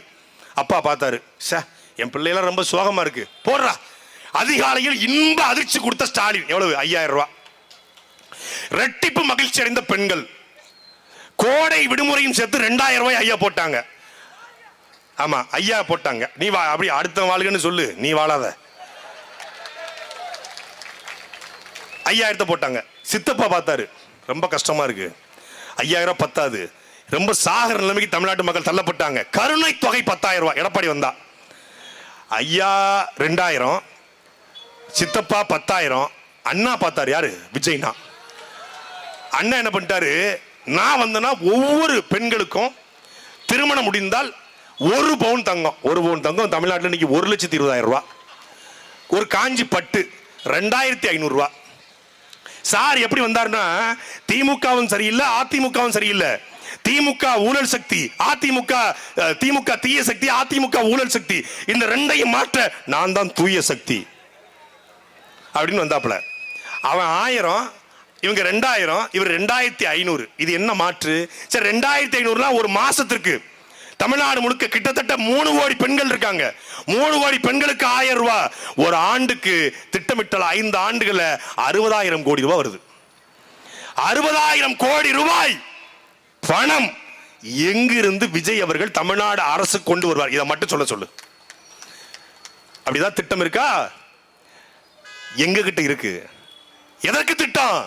அப்பா பார்த்தாரு, என் பிள்ளையெல்லாம் ரொம்ப சோகமா இருக்கு, போடுறா. அதிகாலையில் இன்ப அதிர்ச்சி கொடுத்த ஸ்டாலின் எவ்வளவு? 5000 ரூபாய். ரெட்டிப்பு மகிழ்ச்சி அடைந்த பெண்கள் கோடை விடுமுறையும் சேர்த்து 2000 ரூபாய் ஐயா போட்டாங்க. ஆமா, ஐயா போட்டாங்க. நீ வா, அப்படி அடுத்த வாழ்கன்னு சொல்லு, நீ வாழாத. 5000 போட்டாங்க. சித்தப்பா பார்த்தாரு, ரொம்ப கஷ்டமா இருக்கு, 5000 பத்தாது, ரொம்ப சாகர நிலைமைக்கு தமிழ்நாட்டு மக்கள் தள்ளப்பட்டாங்க. கருணை தொகை 10000 ரூபாய். எடப்பாடி வந்தா ஐயா 2000, சித்தப்பா 10000, அண்ணா பார்த்தாரு. யாரு? விஜய்னா. அண்ணா என்ன பண்ணிட்டாரு? நான் வந்தனா ஒவ்வொரு பெண்களுக்கும் திருமணம் முடிந்தால் 1 பவுன் தங்கம். 1 பவுன் தங்கம் தமிழ்நாட்டில் இன்னைக்கு 1,20,000 ரூபாய். ஒரு காஞ்சி பட்டு 2500 ரூபாய். சார் எப்படி வந்தாருன்னா, திமுகவும் சரியில்லை, அதிமுகவும் சரியில்லை. திமுக ஊழல் சக்தி, திமுக தீய சக்தி, அதிமுக ஊழல் சக்தி. இந்த ரெண்டையும் மாற்ற நான் தான் தூய சக்தி அப்படின்னு வந்தாப்புல. அவன் 1000, இவங்க 2000, இவர் 2500. இது என்ன மாற்று? சரி, 2500 ஒரு மாசத்திற்கு தமிழ்நாடு முழுக்க கிட்டத்தட்ட 3 கோடி பெண்கள் இருக்காங்க. 3 கோடி பெண்களுக்கு 1000 ரூபாய். ஒரு ஆண்டுக்கு திட்டமிட்டல 5 ஆண்டுகள 60,000 கோடி ரூபாய் வருது. 60,000 கோடி ரூபாய் பணம் எங்கிருந்து விஜய் அவர்கள் தமிழ்நாடு அரசு கொண்டு வருவார்? இதை மட்டும் சொல்ல சொல்லு. அப்படிதான் திட்டம் இருக்கா? எங்க கிட்ட இருக்கு. எதற்கு திட்டம்?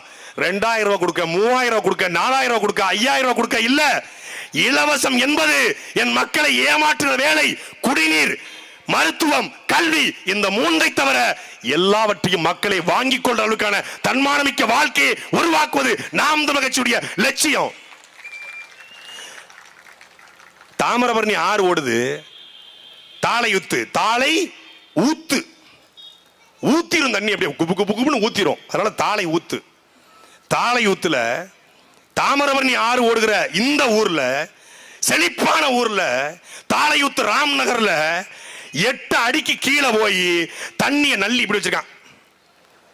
2000 ரூபாய் கொடுக்க, 3000 ரூபாய் கொடுக்க, 4000 ரூபாய் கொடுக்க, 5000 ரூபாய் கொடுக்க இல்ல. இலவசம் என்பது என் மக்களை ஏமாற்றுகிற வேலை. குடிநீர், மருத்துவம், கல்வி, இந்த 3ஐ தவிர எல்லாவற்றையும் மக்களை வாங்கிக் கொள்ற அளவுக்கான தன்மானமிக்க வாழ்க்கையை உருவாக்குவது நாம் தமிழர் கட்சியுடைய லட்சியம். தாமிரபரணி ஆறு ஓடுது, தாளையுத்து, தாளை ஊத்து, ஊத்திரும் தண்ணி, அப்படியே குப்பு குப்பு குப்புன்னு ஊத்திரும். அதனால தாளை ஊத்து. தாளை ஊத்துல தாமிரபரணி ஆறு ஓடுகிற இந்த ஊர்ல, செழிப்பான ஊர்ல, தாளையூத்து ராம் நகர்ல 8 அடிக்கு கீழே போய் தண்ணிய நள்ளி இப்படி வச்சிருக்கான்.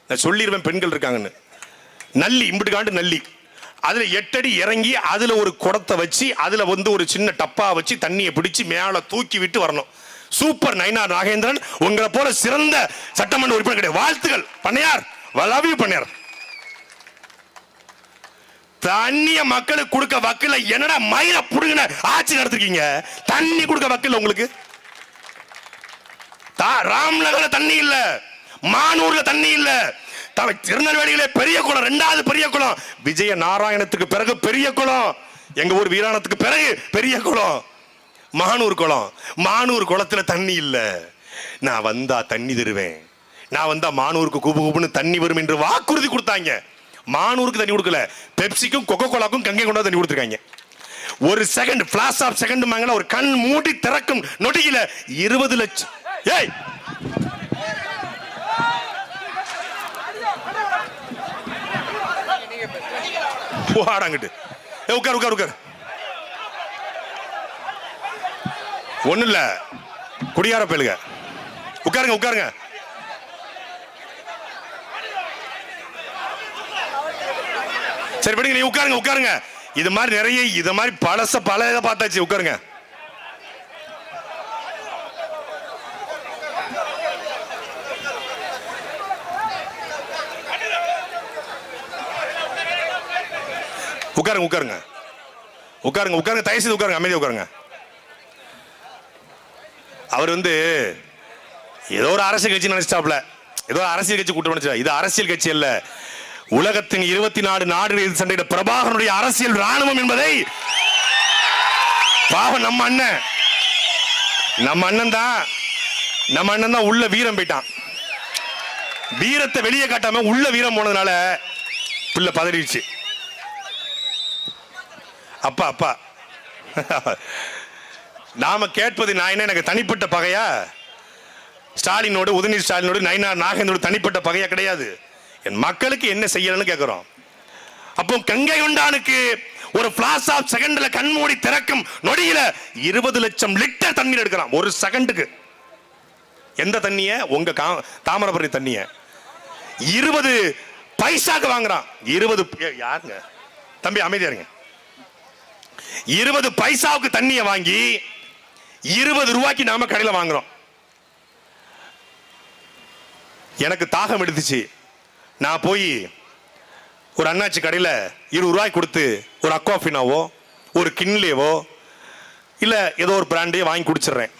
நான் சொல்லிடுவேன், பெண்கள் இருக்காங்கன்னு. நள்ளி இம்பிட்டு காண்டு நள்ளி, அதுல 8 அடி இறங்கி அதுல ஒரு குடத்தை வச்சு அதுல ஒரு சின்ன டப்பா வச்சு தண்ணியை பிடிச்சு மேல தூக்கி விட்டு வரணும். சூப்பர் நயினார் நாகேந்திரன், உங்களை போல சிறந்த சட்டமன்ற உறுப்பினர் கிடையாது. வாழ்த்துக்கள் பண்ணையார், லவ் யூ பண்ணையார். தண்ணிய மக்களுக்கு கொடுக்க வக்கில என்னடா மயில புடுங்கின ஆட்சி நடத்திருக்கீங்க. தண்ணி கொடுக்க வக்கில உங்களுக்கு. ராம்நகர்ல தண்ணி இல்ல, மானூர்ல தண்ணி இல்ல, திருநெல்வேலியில பெரிய குளம், 2வது பெரிய குளம், விஜய நாராயணத்துக்கு பிறகு பெரிய குளம், எங்க ஊர் வீராணத்துக்கு பிறகு பெரிய குளம் மானூர் குளம். மானூர் குளத்துல தண்ணி இல்ல. நான் வந்தா தண்ணி தருவேன், நான் வந்தா மானூருக்கு கூப்பு கூப்புன்னு தண்ணி வரும் என்று வாக்குறுதி கொடுத்தாங்க. மானூருக்கு தண்ணி கொடுக்கல, பெப்சிக்கும் கொக்கோ கோலாக்கும் கங்கை கொண்டா தண்ணி கொடுத்துருக்காங்க. ஒரு செகண்ட் பிளாஷ் ஆஃப் செகண்ட் வாங்கல, ஒரு கண் மூடி திறக்கும் நொடியில 20 லட்சம். ஏய் போடாங்கிட்டு உட்கார் உட்கார் உட்கார். ஒண்ணு இல்ல, குடியார பேலுங்க, உட்காருங்க உட்காருங்க. சரி விடுங்க, நீ உட்காருங்க உட்காருங்க. இது மாதிரி நிறைய இது மாதிரி பல இதை பார்த்தாச்சு. உட்காருங்க. உட்காருங்க உட்காருங்க உட்காருங்க உட்காருங்க. தயவு செய்து உட்காருங்க, அமைதியா உட்காருங்க. அவர் ஏதோ ஒரு அரசியல் கட்சி நினைச்சாப்ல, ஏதோ அரசியல் கட்சி கூட்டம் நினைச்சா. இது அரசியல் கட்சி அல்ல, உலகத்தின் 24 நாடுகளில் சண்டையிட பிரபாகரனுடைய அரசியல் ராணுவம் என்பதை பாவம் நம்ம அண்ணன் தான் உள்ள வீரம் போயிட்டான். வீரத்தை வெளியே காட்டாம உள்ள வீரம் போனதுனால பிள்ளை பதறிடுச்சு. அப்பா அப்பா நாம கேட்பது நான் என்ன, எனக்கு தனிப்பட்ட பகையா? ஸ்டாலினோடு, உதயநிதி ஸ்டாலினோடு, நயினார் நாகேந்திரோடு தனிப்பட்ட பகையா கிடையாது. என் மக்களுக்கு என்ன செய்யணும்னு கேட்கிறோம். அப்போ கங்கை கொண்டானுக்கு ஒரு பிளாஸ் ஆஃப் செகண்ட்ல கண்மூடி திறக்கும் நொடியில 20 லட்சம் லிட்டர் தண்ணீர் எடுக்கிறான் ஒரு செகண்டுக்கு. எந்த தண்ணிய? உங்க தாமிரபரணி தண்ணிய 20 பைசாக்கு வாங்குறான். 20 யாருங்க தம்பி அமைதியா இருங்க. 20 பைசாவுக்கு தண்ணிய வாங்கி 20 ரூபாய்க்கு நாம கடையில வாங்குறோம். எனக்கு தாகம் எடுத்துச்சு, நான் போய் ஒரு அண்ணாச்சி கடையில் 20 ரூபாய் கொடுத்து ஒரு அக்வாஃபினாவோ ஒரு கிண்லேவோ இல்லை ஏதோ ஒரு பிராண்டையோ வாங்கி குடிச்சிடுறேன்.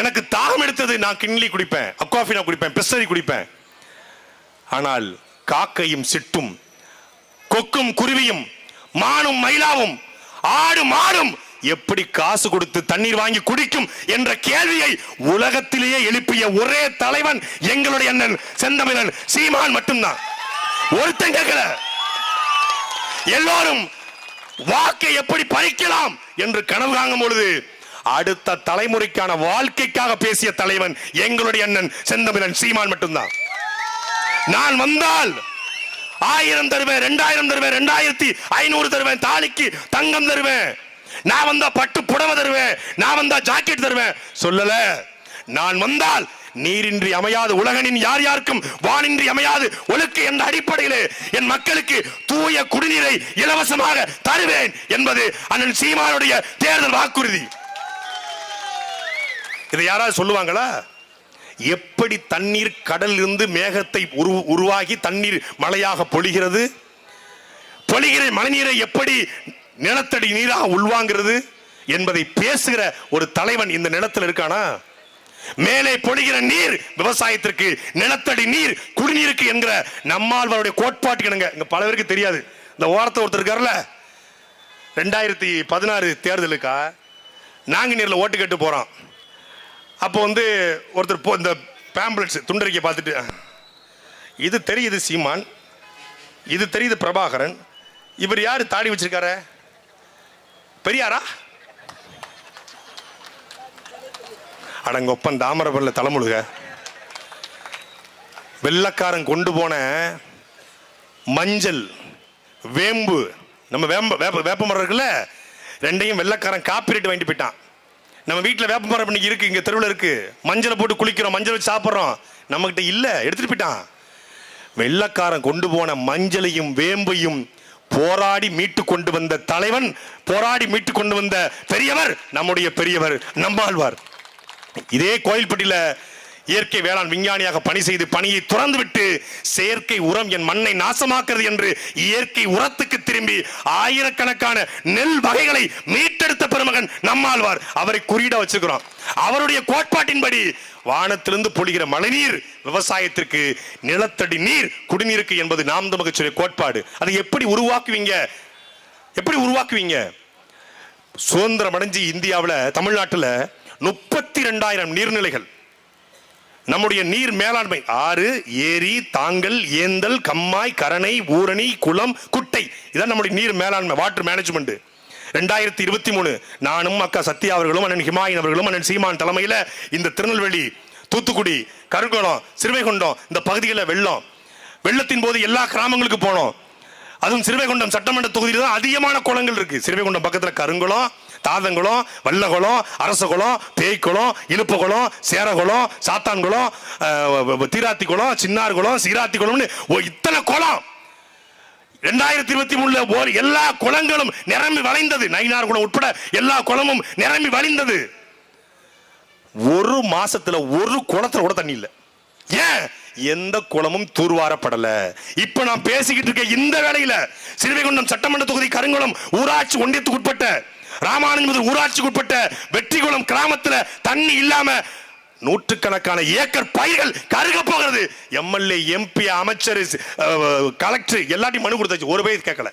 எனக்கு தாகம் எடுத்தது, நான் கிண்லி குடிப்பேன், அக்வாஃபினா குடிப்பேன், பிஸ்லரி குடிப்பேன். ஆனால் காக்கையும் சிட்டும், கொக்கும் குருவியும், மானும் மயிலாவும், ஆடு மாடும் எப்படி காசு கொடுத்து தண்ணீர் வாங்கி குடிக்கும் என்ற கேள்வியை உலகத்திலேயே எழுப்பிய ஒரே தலைவன் எங்களுடைய அண்ணன் செந்தமிழன் சீமான் மட்டும்தான். ஒருத்தன் கேட்கல. எல்லோரும் வாக்கை எப்படி பறிக்கலாம் என்று கனவு காணும் பொழுது அடுத்த தலைமுறைக்கான வாழ்க்கைக்காக பேசிய தலைவன் எங்களுடைய அண்ணன் செந்தமிழன் சீமான் மட்டும்தான். நான் வந்தால் 1000 தருவேன், 2000 தருவேன், 2500 தருவேன், தாலிக்கு தங்கம் தருவேன், நான் வந்தா பட்டு புடவை தருவேன், நான் வந்தா ஜாக்கெட் தருவேன் சொல்லல. நான் வந்தால் நீரின்றி அமையாது உலகனின் யார் யாருக்கும் வானின்றி அமையாது ஒழுக்க என்ற அடிப்படையில் என் மக்களுக்கு தூய குடிநீரை இலவசமாக தருவேன் என்பது அண்ணன் சீமானுடைய தேர்தல் வாக்குறுதி. இதை யாராவது சொல்லுவாங்களா? எப்படி தண்ணீர் கடலில் இருந்து மேகத்தை உருவாகி தண்ணீர் மழையாக பொழிகிறது, பொழிகிற மழைநீரை எப்படி நிலத்தடி நீராக உள்வாங்கிறது என்பதை பேசுகிற ஒரு தலைவன் இந்த நிலத்தில் இருக்கானா? மேலே பொழிகிற நீர் விவசாயத்திற்கு, நிலத்தடி நீர் குடிநீருக்கு என்கிற நம்மாழ்வாருடைய கோட்பாட்டுக்கு இங்க பல பேருக்கு தெரியாது. இந்த ஓரத்தை ஒருத்தர் இருக்காருல, 2016 தேர்தலுக்கா நாங்குநீர்ல ஓட்டு கேட்டு போறோம். அப்போ ஒருத்தர் இந்த பேம்ப்ளெட்ஸ் துண்டறிக்கை பார்த்துட்டு, இது தெரியுது சீமான், இது தெரியுது பிரபாகரன், இவர் யாரு தாடி வச்சிருக்காரு, பெரியாரா? அடங்கொப்பன் தாமிரபரணில தலைமுழுக. வெள்ளக்காரன் கொண்டு போன மஞ்சள், வேம்பு, நம்ம வேப்ப மரம் இருக்குல்ல, ரெண்டையும் வெள்ளக்காரன் காப்பிரைட் வாங்கிட்டு போயிட்டான். நம்ம வீட்டில் வேப்ப மரம் இன்னைக்கு இருக்கு, இங்க தெருவில் இருக்கு, மஞ்சளை போட்டு குளிக்கிறோம், மஞ்சள் வச்சு சாப்பிட்றோம், நம்ம கிட்ட இல்ல, எடுத்துட்டு போயிட்டான். வெள்ளக்காரன் கொண்டு போன மஞ்சளையும் வேம்பையும் போராடி மீட்டு கொண்டு வந்த தலைவன், போராடி மீட்டு கொண்டு வந்த பெரியவர் நம்முடைய பெரியவர் நம்மாழ்வார். இதே கோயில்பட்டியில இயற்கை வேளாண் விஞ்ஞானியாக பணி செய்து பணியை துறந்து விட்டு செயற்கை உரம் என் மண்ணை நாசமாக்குறது என்று இயற்கை உரத்துக்கு திரும்பி ஆயிரக்கணக்கான நெல் வகைகளை மீட்டெடுத்த பெருமகன் நம்மாழ்வார். அவரை குறியிட வச்சுக்கிறோம். அவருடைய கோட்பாட்டின்படி வானத்திலிருந்து பொழிகிற மழைநீர் விவசாயத்திற்கு, நிலத்தடி நீர் குடிநீருக்கு என்பது நாம் நமக்கு சொல்லிய கோட்பாடு. அதை எப்படி உருவாக்குவீங்க? எப்படி உருவாக்குவீங்க? சுதந்திரம் அடைஞ்சு இந்தியாவில், தமிழ்நாட்டில் 32,000 நீர்நிலைகள். நம்முடைய நீர் மேலாண்மை ஆறு, ஏரி, தாங்கல், ஏந்தல், கம்மாய், கரணை, ஊரணி, குளம், குட்டை, இதான் நம்முடைய நீர் மேலாண்மை, வாட்டர் மேனேஜ்மெண்ட். 2023 நானும் அக்கா சத்யா அவர்களும் அண்ணன் ஹிமாயின் அவர்களும் அண்ணன் சீமான் தலைமையில் இந்த திருநெல்வேலி, தூத்துக்குடி, கருங்குளம், சிறுவைகுண்டம் இந்த பகுதிகளில் வெள்ளத்தின் போது எல்லா கிராமங்களுக்கு போனோம். அதுவும் சிறுவைகுண்டம் சட்டமன்ற தொகுதியில் தான் அதிகமான குளங்கள் இருக்கு. சிறுவைகுண்டம் பக்கத்தில் கருங்குளம், தாதங்குளம், வல்லகுளம், அரசகுளம், பேய்க்குளம், இழுப்புகுளம், சேரகுளம், சாத்தான்குளம், தீராத்திக்குளம், சின்னார்குளம், சீராத்திக்குளம்னு இத்தனை குளம். 2023 எல்லா குளங்களும் நிரம்பி வளைந்தது. நயினார் குளம் உட்பட எல்லா குளமும் நிரம்பி வழிந்தது. ஒரு மாசத்துல ஒரு குளத்துல கூட தண்ணி இல்லை. ஏன்? எந்த குளமும் தூர்வாரப்படல. இப்ப நான் பேசிக்கிட்டு இருக்க இந்த வேளையில சிறுவைகுண்டம் சட்டமன்ற தொகுதி, கருங்குளம் ஊராட்சி ஒன்றியத்துக்கு உட்பட்ட ராமானுஜபுரம் ஊராட்சிக்கு உட்பட்ட வெற்றிகுளம் கிராமத்துல தண்ணி இல்லாம நூற்றுக்கணக்கான ஏக்கர் பயிர்கள் கருக போகிறது. எம்எல்ஏ, எம்பி, அமைச்சர், கலெக்டர் எல்லாத்தையும் மனு கொடுத்தாச்சு, ஒரு பேர் கேட்கல.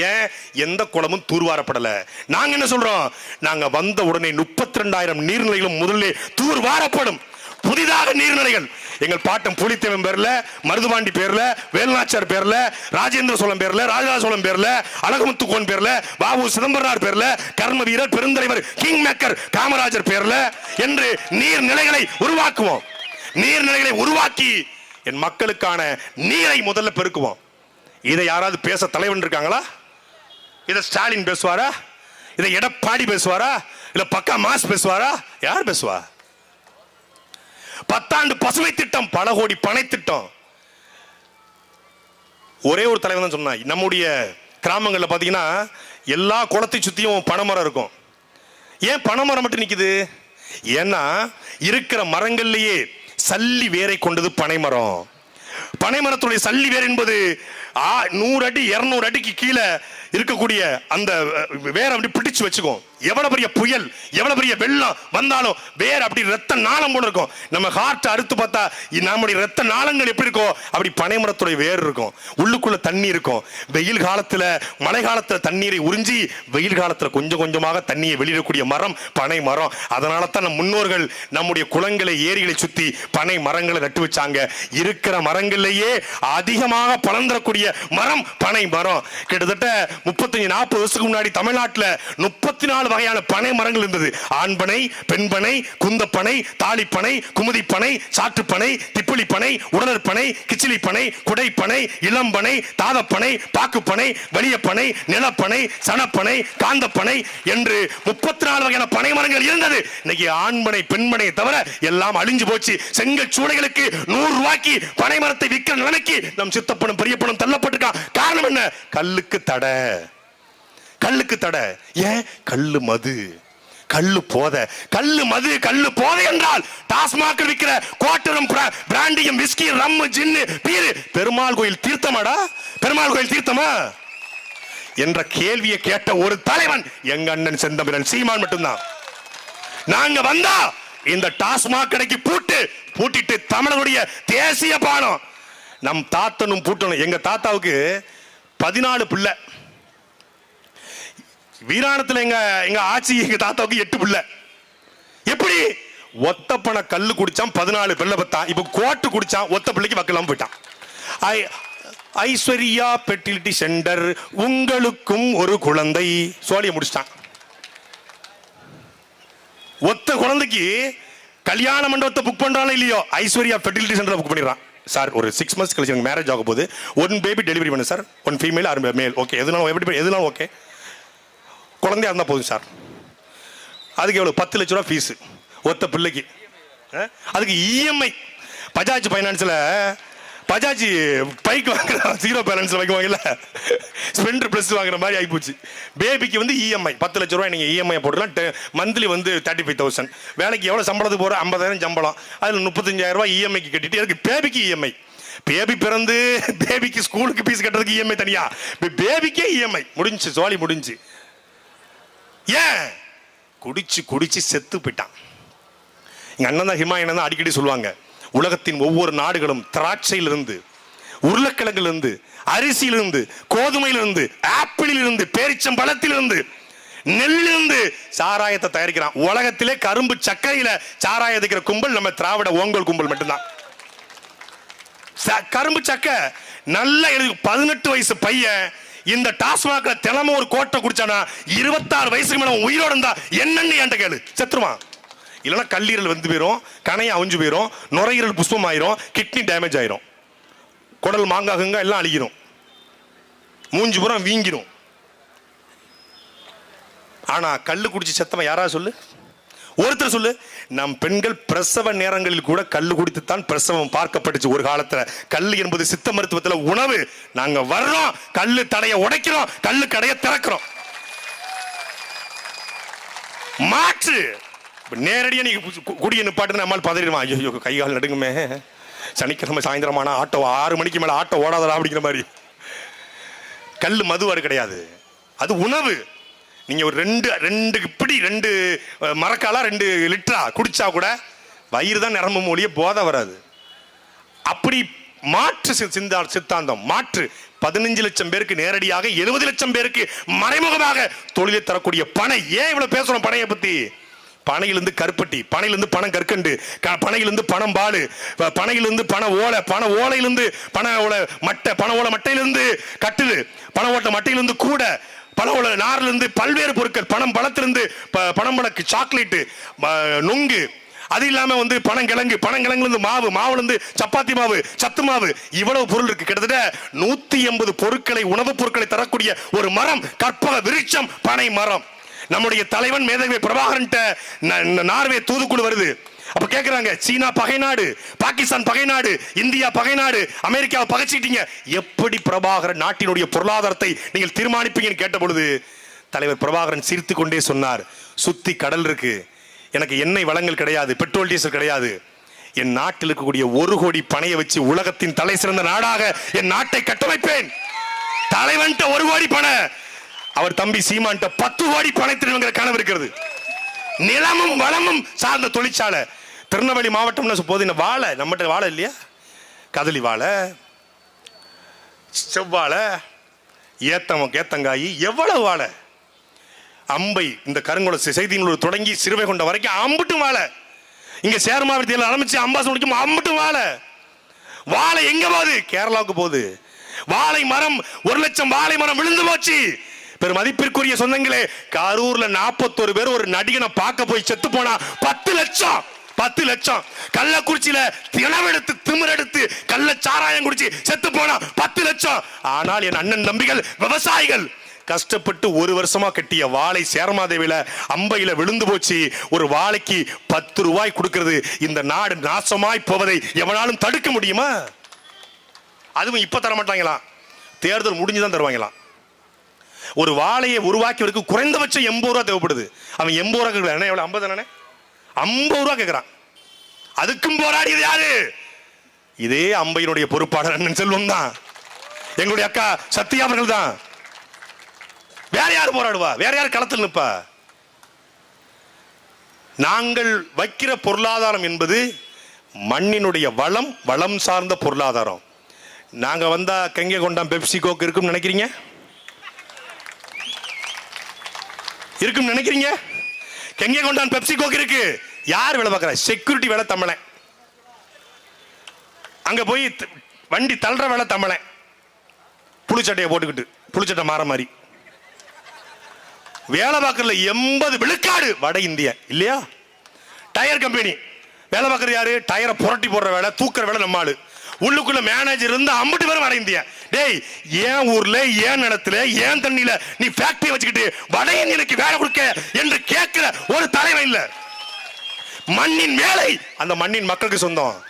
ஏன்? எந்த குளமும் தூர்வாரப்படல. நாங்க என்ன சொல்றோம்? நாங்க வந்த உடனே 32,000 நீர்நிலைகளும் முதல்ல தூர்வாரப்படும். புதிதாக நீர்நிலைகள் எங்கள் பாட்டம் புலித்தேவன் பேர்ல, மருதுபாண்டி பேர்ல, வேலுநாச்சியார் பேர்ல, ராஜேந்திர சோழன் பேர்ல, ராஜராஜ சோழன் பேர்ல, அழகுமுத்து கோன் பேர்ல, பாபு சிதம்பரனார் பேர்ல, கர்ம வீரர் பெருந்தலைவர் கிங் மேக்கர் காமராஜர் பேர்ல என்று நீர்நிலைகளை உருவாக்குவோம். நீர்நிலைகளை உருவாக்கி என் மக்களுக்கான நீரை முதல்ல பெருக்குவோம். இதை யாராவது பேச தலைவன் இருக்காங்களா? இதை ஸ்டாலின் பேசுவாரா? இதை எடப்பாடி பேசுவாரா? இல்ல பக்கா மாஸ் பேசுவாரா? யார் பேசுவா? 10 ஆண்டு பசுமை திட்டம், பல கோடி பனை திட்டம். ஒரே ஒரு தலைவன் தான் சொன்னா, நம்முடைய கிராமங்களில் பார்த்தீங்கன்னா எல்லா குளத்தை சுத்தியும் பனைமரம் இருக்கும். ஏன் பனைமரம் மட்டும் நிக்குது? ஏன்னா இருக்கிற மரங்கள்லயே சல்லி வேரை கொண்டது பனைமரம். பனைமரத்துடைய சல்லி வேர் என்பது 100 அடி 200 அடிக்கு கீழே இருக்கக்கூடிய அந்த வேற அப்படி பிடிச்சு வச்சுக்கும். எவ்வளவு பெரிய புயல், எவ்வளவு பெரிய வெள்ளம் வந்தாலும் வேற அப்படி ரத்த நாளம் போல இருக்கும். நம்ம ஹார்ட் அறுத்து பார்த்தா நம்முடைய ரத்த நாளங்கள் எப்படி இருக்கும், அப்படி பனைமரத்துடைய வேர் இருக்கும். உள்ளுக்குள்ள தண்ணி இருக்கும். வெயில் காலத்துல, மழை காலத்துல தண்ணீரை உறிஞ்சி வெயில் காலத்துல கொஞ்சம் கொஞ்சமாக தண்ணியை வெளியிடக்கூடிய மரம் பனை மரம். அதனால தான் நம் முன்னோர்கள் நம்முடைய குளங்களை, ஏரிகளை சுத்தி பனை மரங்களை நட்டு வச்சாங்க. இருக்கிற மரங்கள்லயே அதிகமாக பலன் தரக்கூடிய மரம் பனை மரம். கிட்டத்தட்ட 35-40 வருஷத்துக்கு முன்னாடி தமிழ்நாட்டில் 34 வகையான பனை மரங்கள் இருந்தது. ஆண்பனை, பெண்பனை, குந்தப்பனை, தாளிப்பனை, குமுதிப்பனை, சாற்றுப்பனை, திப்புளிப்பனை, உடனற்பனை, கிச்சிலிப்பனை, குடைப்பனை, இளம்பனை, தாதப்பனை, பாக்குப்பனை, வலியப்பனை, நிலப்பனை, சனப்பனை, காந்தப்பனை என்று 34 வகையான பனை மரங்கள் இருந்தது. இன்னைக்கு ஆண்பனை, பெண்பனை தவிர எல்லாம் அழிஞ்சு போச்சு. செங்கல் சூளைகளுக்கு 100 ரூபாய்க்கு பனை மரத்தை விற்கிற நிலைமைக்கு நம் சித்தப்பனும் பெரியப்பனும் தள்ளப்பட்டிருக்கான். காரணம் என்ன? கல்லுக்கு தடை. கல்லுக்கு தடை. ஏன்? கல்லு மது, கல்லு போதை. கல்லு மது, கல்லு போதை என்றால் டாஸ்மாக் விற்கிற கோட்டரும் பிராண்டியும் விஸ்கி, ரம்மு, ஜின்னு, பீரு பெருமாள் கோயில் தீர்த்தமாடா? பெருமாள் கோயில் தீர்த்தமா என்ற கேள்வியை கேட்ட ஒரு தலைவன் எங்க அண்ணன் செந்தமிழன் சீமான் மட்டும்தான். நாங்க வந்தா இந்த டாஸ்மாக் கடைக்கு பூட்டிட்டு தமிழனுடைய தேசிய பானம் நம் தாத்தனும் பூட்டணும். எங்க தாத்தாவுக்கு 14 பிள்ளை. வீராணத்துல எங்க ஆட்சி, எங்க தாத்தாவுக்கு 8 பிள்ளை. எப்படி? ஒத்த பண கல்லு குடிச்சான், 14 பிள்ளை பத்தான். இப்ப கோட்டு குடிச்சான், ஒத்த பிள்ளைக்கு வக்கலாம் போயிட்டான். ஐஸ்வர்யா ஃபெர்டிலிட்டி சென்டர், உங்களுக்கும் ஒரு குழந்தை சோழிய முடிச்சிட்டான். ஒத்த குழந்தைக்கு கல்யாண மண்டபத்தை புக் பண்றானோ இல்லையோ, ஐஸ்வர்யா ஃபெர்டிலிட்டி சென்டர் புக் பண்ணிடுறான். சார் ஒரு 6 months கழிச்சு எனக்கு மேரேஜ் ஆக போகுது, 1 பேபி டெலிவரி பண்ணு சார், 1 ஃபீமேல் ஆர் மேல், ஓகே எதுனாலும் எப்படி எதுனாலும் ஓகே, குழந்தையா இருந்தால் போதும் சார். அதுக்கு எவ்வளோ? 10 லட்ச ரூபா ஃபீஸு ஒத்த பிள்ளைக்கு. அதுக்கு இஎம்ஐ. பஜாஜ் ஃபைனான்ஸில் பஜாஜ் பைக் வாங்குற 0 பேலன்ஸ் வாங்குவாங்கல்ல, ஸ்பெண்டர் ப்ளஸ் வாங்குற மாதிரி ஆகிப்போச்சு. பேபிக்கு வந்து இஎம்ஐ 10 லட்ச ரூபாய் நீங்கள் இஎம்ஐ போட்டுலாம். மந்த்லி வந்து 35,000. வேலைக்கு எவ்வளோ சம்பளத்துக்கு போகிற 50,000 சம்பளம், அதில் 35,000 ரூபாய் இஎம்ஐக்கு கட்டிட்டு அதுக்கு பேபிக்கு இஎம்ஐ. பேபி பிறந்து பேபிக்கு ஸ்கூலுக்கு ஃபீஸ் கட்டுறதுக்கு இஎம்ஐ தனியா, பேபிக்கே இஎம்ஐ. முடிஞ்சு, சோழி முடிஞ்சு. ஏன்? குடிச்சு செத்து போயிட்டான். எங்க அண்ணன் தான் ஹிமாயனன் தான் அடிக்கடி சொல்லுவாங்க, உலகத்தின் ஒவ்வொரு நாடுகளும் திராட்சையிலிருந்து, உருளைக்கிழங்கிலிருந்து, அரிசியிலிருந்து, கோதுமையிலிருந்து, ஆப்பிளிலிருந்து, பேரிச்சம்பழத்திலிருந்து, நெல்லிலிருந்து சாராயத்தை தயாரிக்கிறான். உலகத்திலே கரும்பு சர்க்கரையில சாராயம் எடுக்கிற கும்பல் நம்ம திராவிட ஓங்கோல் கும்பல் மட்டும்தான். கரும்பு சக்கை நல்லா 18 வயசு பையன் இந்த டாஸ்மாக்ல தினமும் ஒரு கோட்டை குடிச்சானா 26 வயசுக்கு மேல உயிரோட இருந்தா என்னன்னு என்கிட்ட கேளு, செத்துருவான். இல்லைன்னா கல்லீரல் வந்து போயிடும், கணையை அவிஞ்சு போயிடும், நுரையீரல் புஷ்பம் ஆயிரும், கிட்னி டேமேஜ் ஆயிரும், குடல் மாங்காகுங்க எல்லாம் அழிக்கிறோம், மூஞ்சி புறம் வீங்கிரும். ஆனா கல்லு குடிச்சு செத்தவன் யாரா சொல்லு? ஒருத்தர் சொல்லு. நம் பெண்கள் பிரசவ நேரங்களில் கூட கல்லு குடித்துத்தான் பிரசவம் பார்க்கப்பட்டுச்சு ஒரு காலத்துல. கல்லு என்பது சித்த மருத்துவத்துல உணவு. நாங்க வர்றோம், கல்லு தடையை உடைக்கிறோம், கல்லு கடையை திறக்கிறோம். மாற்று. நேரடியா நீ குடிய நிப்பாட்டு நம்மால் பதறிடுவான். ஐயோ கைகால் நடுங்குமே, சனிக்கிழமை சாயந்தரமான ஆட்டோ 6 மணிக்கு மேல ஆட்டோ ஓடாதா அப்படிங்கிற மாதிரி. கல்லு மதுவாறு கிடையாது, அது உணவு. நீங்க ஒரு ரெண்டு இப்படி 2 மரக்காலா 2 லிட்டரா குடிச்சா கூட வயிறு தான் நிரம்ப மொழிய போதை வராது. அப்படி மாற்று சித்தாந்தம் மாற்று 15 லட்சம் பேருக்கு நேரடியாக 70 லட்சம் பேருக்கு மறைமுகமாக தொழிலை தரக்கூடிய பனை. ஏன் இவ்வளவு பேசுறோம் பனையை பத்தி? பனையிலிருந்து கருப்பட்டி, பனையிலிருந்து பணம் கற்கண்டு, பனையிலிருந்து பணம் பாலு, பனையிலிருந்து பண ஓலை, பண ஓலையிலிருந்து பண ஓலை மட்டை, பண ஓலை மட்டையிலிருந்து கட்டிலு, பண ஓட்ட மட்டையிலிருந்து கூட, பண ஓலை நாரிலிருந்து பல்வேறு பொருட்கள், பணம் பழத்திலிருந்து பணம் பழக்கு சாக்லேட்டு, நுங்கு, அது இல்லாம பனங்கிழங்கு, பனங்கிழங்குல மாவு, மாவுல இருந்து சப்பாத்தி மாவு, சத்து மாவு, இவ்வளவு பொருள் இருக்கு. கிட்டத்தட்ட 180 பொருட்களை, உணவுப் பொருட்களை தரக்கூடிய ஒரு மரம், கற்பக விருட்சம் பனை மரம். நம்முடைய தலைவன் மேதகு பிரபாகரன் நார்வே தூதுக்குழு வருது. அப்ப கேக்குறாங்க, சீனா பகை நாடு, பாகிஸ்தான் பகை நாடு, இந்தியா பகை நாடு, அமெரிக்காவை பகைச்சிட்டீங்க, எப்படி பிரபாகரன் நாட்டினுடைய பொருளாதாரத்தை நீங்கள் தீர்மானிப்பீங்கன்னு கேட்ட பொழுது தலைவர் பிரபாகரன் சிரித்து கொண்டே சொன்னார், சுத்தி கடல் இருக்கு, எனக்கு எண்ணெய் வளங்கள் கிடையாது, பெட்ரோல் டீசல் கிடையாது, என் நாட்டில் இருக்கக்கூடிய 1 கோடி பனையை வச்சு உலகத்தின் தலை சிறந்த நாடாக என் நாட்டை கட்டமைப்பேன். தலைவன் 1 கோடி பனை, அவர் தம்பி சீமான் 10 கோடி பனை திருவங்கிற கனவு இருக்கிறது. நிலமும் வளமும் சார்ந்த தொழிற்சாலை. திருநெல்வேலி மாவட்டம் போது வாழை, நம்மகிட்ட வாழை இல்லையா, கதலி வாழை, செவ்வாழை, ஏத்தங்காய், எவ்வளவு வாழை, அம்பை, இந்த கருங்குள செய்திகளூர் தொடங்கி சிறுவைகுண்டம் வரைக்கும் அம்புட்டும் வாழை. இங்க சேர்மாவட்டத்தில் ஆரம்பிச்சு அம்பாசம் முடிக்கும் அம்புட்டும் வாழை. வாழை எங்க போகுது? கேரளாவுக்கு போகுது. வாழை மரம் 1 லட்சம் வாழை மரம் விழுந்து போச்சு. பெரும் மதிப்பிற்குரிய சொந்தங்களே, கரூர்ல 41 பேர் ஒரு நடிகனை பார்க்க போய் செத்து போனா 10 லட்சம். 10 லட்சம். கள்ளக்குறிச்சியில தினவெடுத்து திமிரெடுத்து கள்ள சாராயம் குடிச்சு செத்து போனா 10 லட்சம். ஆனால் என் அண்ணன் தம்பிகள் விவசாயிகள் கஷ்டப்பட்டு 1 வருஷமா கட்டிய வாழை சேரமாதேவியில அம்பையில விழுந்து போச்சு. ஒரு வாழைக்கு 10 ரூபாய் கொடுக்கிறது. இந்த நாடு நாசமாய் போவதை எவனாலும் தடுக்க முடியுமா? அதுவும் இப்ப தர மாட்டாங்களாம், தேர்தல் முடிஞ்சுதான் தருவாங்களாம். ஒரு வாழையை உருவாக்கி குறைந்தபட்சம் 80 ரூபா தேவைப்படுது. அவன் 80 ரூபா கேட்கறான். என்ன எவ்வளவு? 50 தானே? 50 ரூபா கேட்கிறான். அதுக்கும் போராடியது யாரு? இதே அம்பையினுடைய பொறுப்பாளர் அண்ணன் செல்வம் தான், எங்களுடைய அக்கா சத்யா அவர்கள் தான். வேற யார் போராடுவா? வேற யார் களத்தில் நிற்பா? நாங்கள் வைக்கிற பொருளாதாரம் என்பது மண்ணினுடைய வளம், வளம் சார்ந்த பொருளாதாரம். நாங்க வந்தா கங்கை கொண்டாம் பெப்சி கோக் இருக்கும் நினைக்கிறீங்க? இருக்கும் நினைக்கிறீங்க? கங்கை கொண்டான் பெப்சி கோக் இருக்கு. யார் வேலை பார்க்கற? செக்யூரிட்டி வேலை தமிழன். அங்க போய் வண்டி தள்ளுற வேலை தமிழன். புளிச்சட்டையை போட்டுக்கிட்டு, புளிச்சட்டை மாற மாதிரி வேலை பார்க்கறதுல 80 விழுக்காடு வட இந்தியா இல்லையா? டயர் கம்பெனி வேலை பார்க்கறது யாரு? டயரை புரட்டி போடுற வேலை, தூக்குற வேலை நம்ம ஆளு. உள்ளுக்குள்ள மேனேஜர் இருந்து 50 பேரும் வட இந்தியா. டேய், ஏன் ஊர்ல, ஏன் நிலத்துல, ஏன் தண்ணியில நீ ஃபேக்டரி வச்சுக்கிட்டு வட இந்தியனுக்கு வேலை கொடுக்க என்று கேட்கிற ஒரு தலைவன் இல்ல. மண்ணின் வேலை அந்த மண்ணின் மக்களுக்கு சொந்தம்.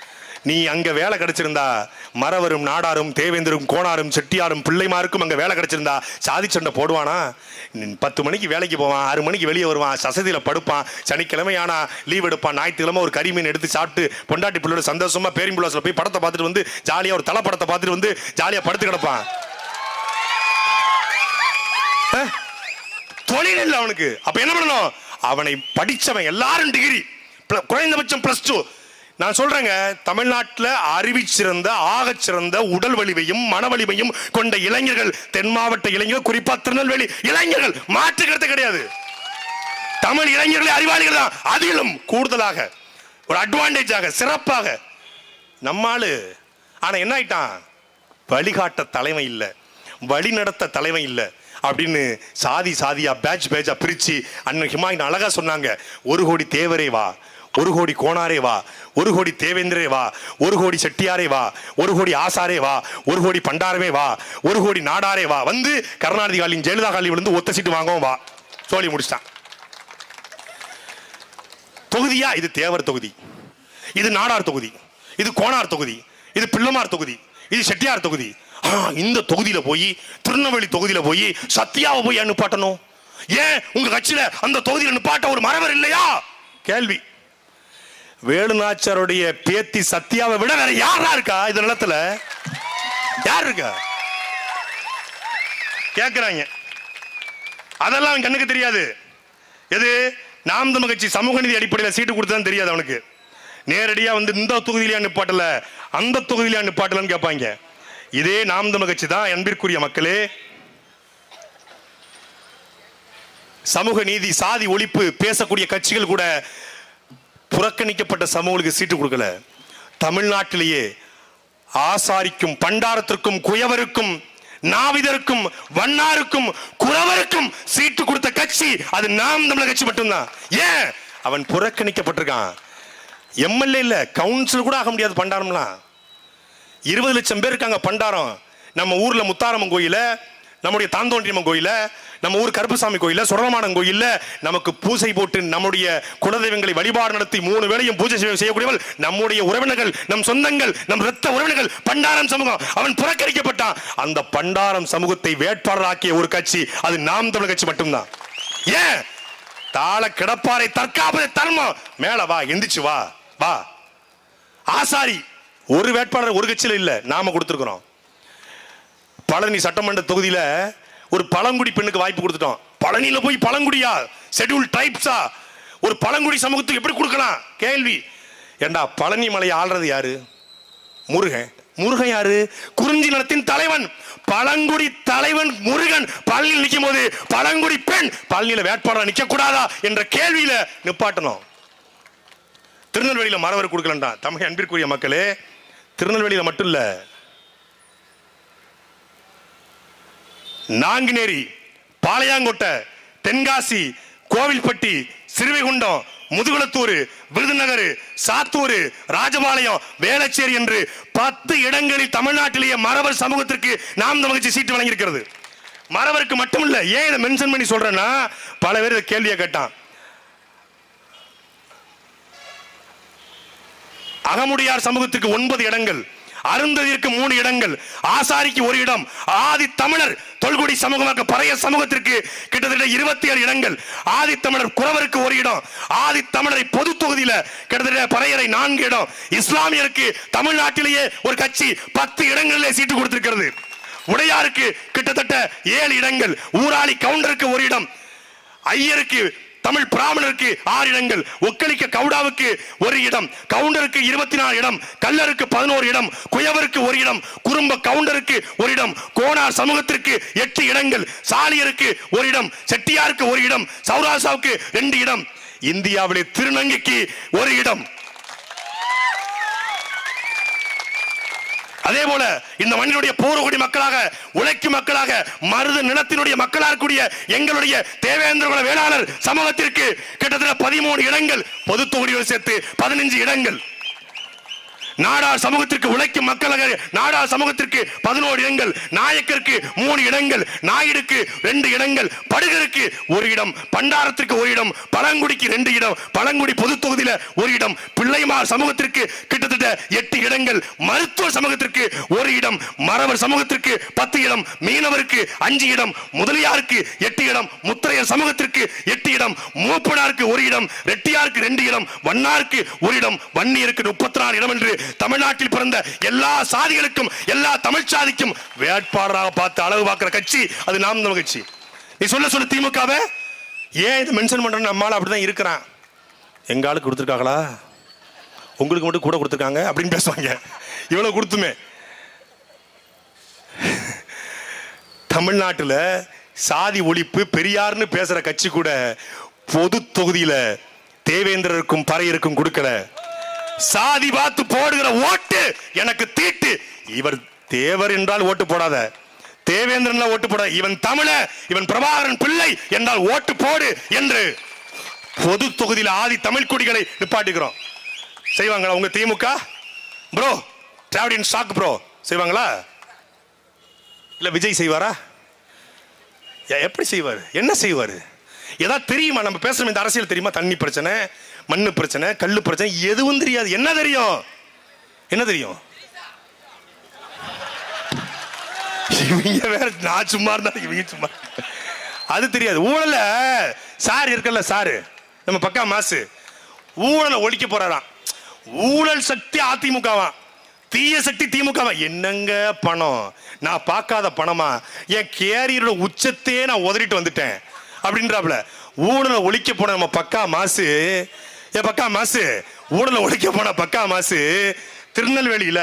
நீ அங்க வேலை கிடைச்சிருந்தா மறவரும் நாடாரும் தேவேந்தரும் கோணாரும் செட்டியாரும் பிள்ளைமாருக்கும் அங்க வேலை கிடைச்சிருந்தா சாதி சண்டை போடுவானா? 10 மணிக்கு வேலைக்கு போவான், 6 மணிக்கு வெளியே வருவான், சசதியில படுப்பான், சனிக்கிழமை ஆனா லீவ் எடுப்பான், ஞாயிற்றுக்கிழமை ஒரு கறிமீன் எடுத்து சாப்பிட்டு பொண்டாட்டி பிள்ளையோட சந்தோஷமா பேரிம்புலாஸ்ல போய் படத்தை பார்த்துட்டு வந்து ஜாலியா ஒரு தலை படத்தை பார்த்துட்டு வந்து ஜாலியா படுத்து கிடப்பான். தொழில் இல்லை அவனுக்கு. அப்ப என்ன பண்ணணும்? அவனை படிச்சவன் எல்லாரும் டிகிரி, குறைந்தபட்சம் +2. நான் சொல்றேங்க, தமிழ்நாட்டில் அறிவிச்சிறந்த ஆகச்சிறந்த உடல் வலிமையும் மன வலிமையும் கொண்ட இளைஞர்கள் தென் மாவட்ட இளைஞர்கள், குறிப்பா திருநெல்வேலி இளைஞர்கள், மாற்றுக்கிறது கிடையாது. தமிழ் இளைஞர்களே அறிவாளிகள் தான். அதிலும் கூடுதலாக ஒரு அட்வான்டேஜாக சிறப்பாக நம்மாளு. ஆனா என்ன ஆயிட்டான்? வழிகாட்ட தலைமை இல்லை, வழி நடத்த தலைமை இல்லை அப்படின்னு சாதியா பேட்சா பிரிச்சு அண்ணன் ஹிமாயின் அழகா சொன்னாங்க. 1 கோடி தேவரே வா, 1 கோடி கோணாரே வா, 1 கோடி தேவேந்திரே வா, 1 கோடி செட்டியாரே வா, 1 கோடி ஆசாரே வா, 1 கோடி பண்டாரமே வா, 1 கோடி நாடாரே வா. வந்து கருணாநிதி காலின் ஜெயலலிதா காலி விழுந்து ஒத்த சீட்டு வாங்கவும் வா. சொல்லி முடிச்சிட்டான். தொகுதியா? இது தேவர் தொகுதி, இது நாடார் தொகுதி, இது கோணார் தொகுதி, இது பிள்ளமார் தொகுதி, இது செட்டியார் தொகுதி. இந்த தொகுதியில போய், திருநெல்வேலி தொகுதியில போய் சத்யாவை போய் நிப்பாட்டணும். ஏன் உங்க கட்சியில அந்த தொகுதியில நிப்பாட்ட ஒரு மரவர் இல்லையா? கேள்வி. வேலுநாச்சியாருடைய பேத்தி சத்யாவை விட வேற யாரா இருக்கா இந்த நிலத்துல? யார் இருக்கா கேக்குறாங்க. அதெல்லாம் அவன் கண்ணுக்கு தெரியாது. எது நாம் தமிழ் கட்சி சமூக நீதி அடிப்படையில் சீட்டு கொடுத்ததான் தெரியாது அவனுக்கு. நேரடியா வந்து இந்த தொகுதியிலேயே நிப்பாட்டல, அந்த தொகுதியிலேயே நிப்பாட்டலன்னு கேட்பாங்க. இதே நாம் தமிழ் கட்சி தான் அன்பிற்குரிய மக்களே சமூக நீதி சாதி ஒழிப்பு பேசக்கூடிய கட்சிகள் கூட புறக்கணிக்கப்பட்ட சமூகங்களுக்கு சீட்டு கொடுக்கல. தமிழ்நாட்டிலேயே ஆசாரிக்கும் பண்டாரத்திற்கும் குயவருக்கும் நாவிதருக்கும் வண்ணாருக்கும் குறவருக்கும் சீட்டு கொடுத்த கட்சி அது நாம் தமிழர் கட்சி மட்டும்தான். ஏன் அவன் புறக்கணிக்கப்பட்டிருக்கான். எம்எல்ஏ இல்ல, கவுன்சிலர் கூட ஆக முடியாது. பண்டாரம்லாம் 20 லட்சம் பேர் இருக்காங்க. பண்டாரம் நம்ம ஊர்ல முத்தாரம்மன் கோயில, நம்முடைய தாந்தோன்றியம்மன் கோயில, நம்ம ஊர் கருப்பசாமி கோயில, சுடலமாடன் கோயில்ல நமக்கு பூசை போட்டு நம்முடைய குலதெய்வங்களை வழிபாடு நடத்தி 3 வேளையும் பூஜை செய்யக்கூடியவர்கள் நம்முடைய உறவினர்கள், நம் சொந்தங்கள், நம் இரத்த உறவினர்கள் பண்டாரம் சமூகம். அவன் புறக்கணிக்கப்பட்டான். அந்த பண்டாரம் சமூகத்தை வேட்பாளராக்கிய ஒரு கட்சி அது நாம் தமிழர் கட்சி மட்டும்தான். ஏன் தாள கிடப்பாரை தற்காப்பது தர்மம். மேல வா, எந்திரிச்சு வா வா. ஆசாரி ஒரு வேட்பாளர் ஒரு கட்சியில இல்ல, நாம கொடுத்திருக்கிறோம். பழனி சட்டமன்ற தொகுதியில ஒரு பழங்குடி பெண்ணுக்கு வாய்ப்பு கொடுத்துட்டோம். பழனியில போய் பழங்குடியா, ஷெட்யூல் ட்ரைப்ஸா, ஒரு பழங்குடி சமூகத்துக்கு எப்படி கொடுக்கலாம் கேள்வி. ஏண்டா பழனி மலையை ஆள்றது யாரு? முருகன். முருகன் யாரு? குறிஞ்சி நிலத்தின் தலைவன். பழங்குடி தலைவன் முருகன் பழனியில் நிற்கும் போது பழங்குடி பெண் பழனியில வேட்பாளர் நிக்க கூடாதா என்ற கேள்வியில நிப்பாட்டணும். திருநெல்வேலியில மரவர் கொடுக்கலண்டா. தமிழ் அன்பிற்குரிய மக்களே, திருநெல்வேலியில மட்டும் இல்ல, நாங்குநேரி, பாளையங்கோட்டை, தென்காசி, கோவில்பட்டி, சிறுவைகுண்டம், முதுகுளத்தூர், விருதுநகர், சாத்தூர், ராஜபாளையம், வேளச்சேரி என்று 10 இடங்களில் தமிழ்நாட்டிலேயே மரவர் சமூகத்திற்கு நாம் தமிழர் கட்சி சீட்டு வழங்கியிருக்கிறது. மரவருக்கு மட்டும் இல்ல. ஏன் இதை மென்ஷன் பண்ணி சொல்றேன்னா, பல பேர் இந்த கேள்வியை கேட்டான். அகமுடையார் சமூகத்துக்கு 9 இடங்கள், அருந்ததிற்கு 3 இடங்கள், ஆசாரிக்கு 1 இடம், ஆதி தமிழர் தொல்குடி சமூகமாக பறைய சமூகத்திற்கு கிட்டத்தட்ட 27 இடங்கள், ஆதி தமிழர் குறவருக்கு 1 இடம், ஆதி தமிழரை பொது தொகுதியில கிட்டத்தட்ட பறையரை 4 இடம், இஸ்லாமியருக்கு தமிழ்நாட்டிலேயே ஒரு கட்சி 10 இடங்களிலே சீட்டு கொடுத்திருக்கிறது. உடையாருக்கு கிட்டத்தட்ட 7 இடங்கள், ஊராளி கவுண்டருக்கு 1 இடம், ஐயருக்கு தமிழ் பிராமணருக்கு 6 இடங்கள், ஒக்கலிக்க கவுடாவுக்கு 1 இடம், கவுண்டருக்கு 24 இடம், கல்லருக்கு 11 இடம், குயவருக்கு 1 இடம், குறும்ப கவுண்டருக்கு 1 இடம், கோனார் சமூகத்திற்கு 8 இடங்கள், சாலியருக்கு 1 இடம், செட்டியாருக்கு 1 இடம், சௌராசாவுக்கு 2 இடம், இந்தியாவிலே திருநங்கைக்கு 1 இடம். அதே போல இந்த மண்ணினுடைய பூர்வகுடி மக்களாக, உழைக்கும் மக்களாக, மருது நிலத்தினுடைய மக்களாக கூடிய எங்களுடைய தேவேந்திர குல வேளாளர் சமூகத்திற்கு கிட்டத்தட்ட 13 இடங்கள், பொது தொகுதியோடு சேர்த்து 15 இடங்கள். நாடார் சமூகத்திற்கு உழைக்கும் மக்களாக நாடார் சமூகத்திற்கு 11 இடங்கள், நாயக்கருக்கு 3 இடங்கள், நாயுடுக்கு 2 இடங்கள், படுகருக்கு 1 இடம், பண்டாரத்திற்கு 1 இடம், பழங்குடிக்கு 2 இடம், பழங்குடி பொது தொகுதியில 1 இடம், பிள்ளைமார் சமூகத்திற்கு கிட்டத்தட்ட 8 இடங்கள், மருத்துவ சமூகத்திற்கு 1 இடம், மறவர் சமூகத்திற்கு 10 இடம், மீனவருக்கு 5 இடம், முதலியாருக்கு 8 இடம், முத்திரையர் சமூகத்திற்கு 8 இடம், மூப்பனாருக்கு 1 இடம், ரெட்டியாருக்கு 2 இடம், வண்ணாருக்கு 1 இடம், வன்னியருக்கு 34 இடம் என்று தமிழ்நாட்டில் பிறந்த எல்லா சாதிகளுக்கும் எல்லா தமிழ் சாதிக்கும் வேட்பாளராக பார்த்து அளவு பார்க்கிற கட்சி அது நாம் தமிழர் கட்சி. நீ சொல்ல திமுகவை ஏன் இதை மென்ஷன் பண்றேன்னு நம்மளால அப்படிதான் இருக்கிறான். எங்க ஆளுக்கு கொடுத்துருக்காங்களா, உங்களுக்கு மட்டும் கூட கொடுத்துருக்காங்க அப்படின்னு பேசுவாங்க. இவ்வளவு கொடுத்துமே தமிழ்நாட்டில் சாதி ஒழிப்பு பெரியார்னு பேசுற கட்சி கூட பொது தொகுதியில தேவேந்திரருக்கும் பறையருக்கும் கொடுக்கல. சாதி பார்த்து போடுகிற ஓட்டு எனக்கு தீட்டு. இவர் தேவர் என்றால் ஓட்டு போடாத, தேவேந்திரன் ஓட்டு போட, இவன் தமிழ, இவன் பிரபாகரன் பிள்ளை என்றால் ஓட்டு போடு என்று பொது தொகுதியில் ஆதி தமிழ் கொடிகளை நிப்பாட்டுகிறோம். செய்வாங்களா உங்க திமுக? ப்ரோ டிராவிடியன் ஸ்டாக் ப்ரோ செய்வாங்களா? இல்ல விஜய் செய்வாரா? எப்படி செய்வார்? என்ன செய்வார்? ஏதாவது தெரியுமா? நம்ம பேசுற இந்த அரசியல் தெரியுமா? தண்ணி பிரச்சனை, மண்ணு பிரச்சனை, கல்லு பிரச்சனை, எதுவும் தெரியாது. என்ன தெரியும்? என்ன தெரியும்? இவங்க வேற, நான் சும்மா இருந்தா இவங்க சும்மா, அது தெரியாது. ஊழல சார் இருக்கல, சாரு நம்ம பக்கா மாசு ஊழலை ஒழிக்க போறாராம். ஊழல் சக்தி அதிமுகவா, தீய சக்தி திமுகவா. என்னங்க பணம்? நான் பார்க்காத பணமா? என் கேரியரோட உச்சத்தையே நான் உதறிட்டு வந்துட்டேன். அப்படின்றாப்ல. ஊழலை ஒழிக்க போன நம்ம பக்கா மாசு, பக்கா மாசு, ஊழலை ஒழிக்க போன பக்கா மாசு திருநெல்வேலியில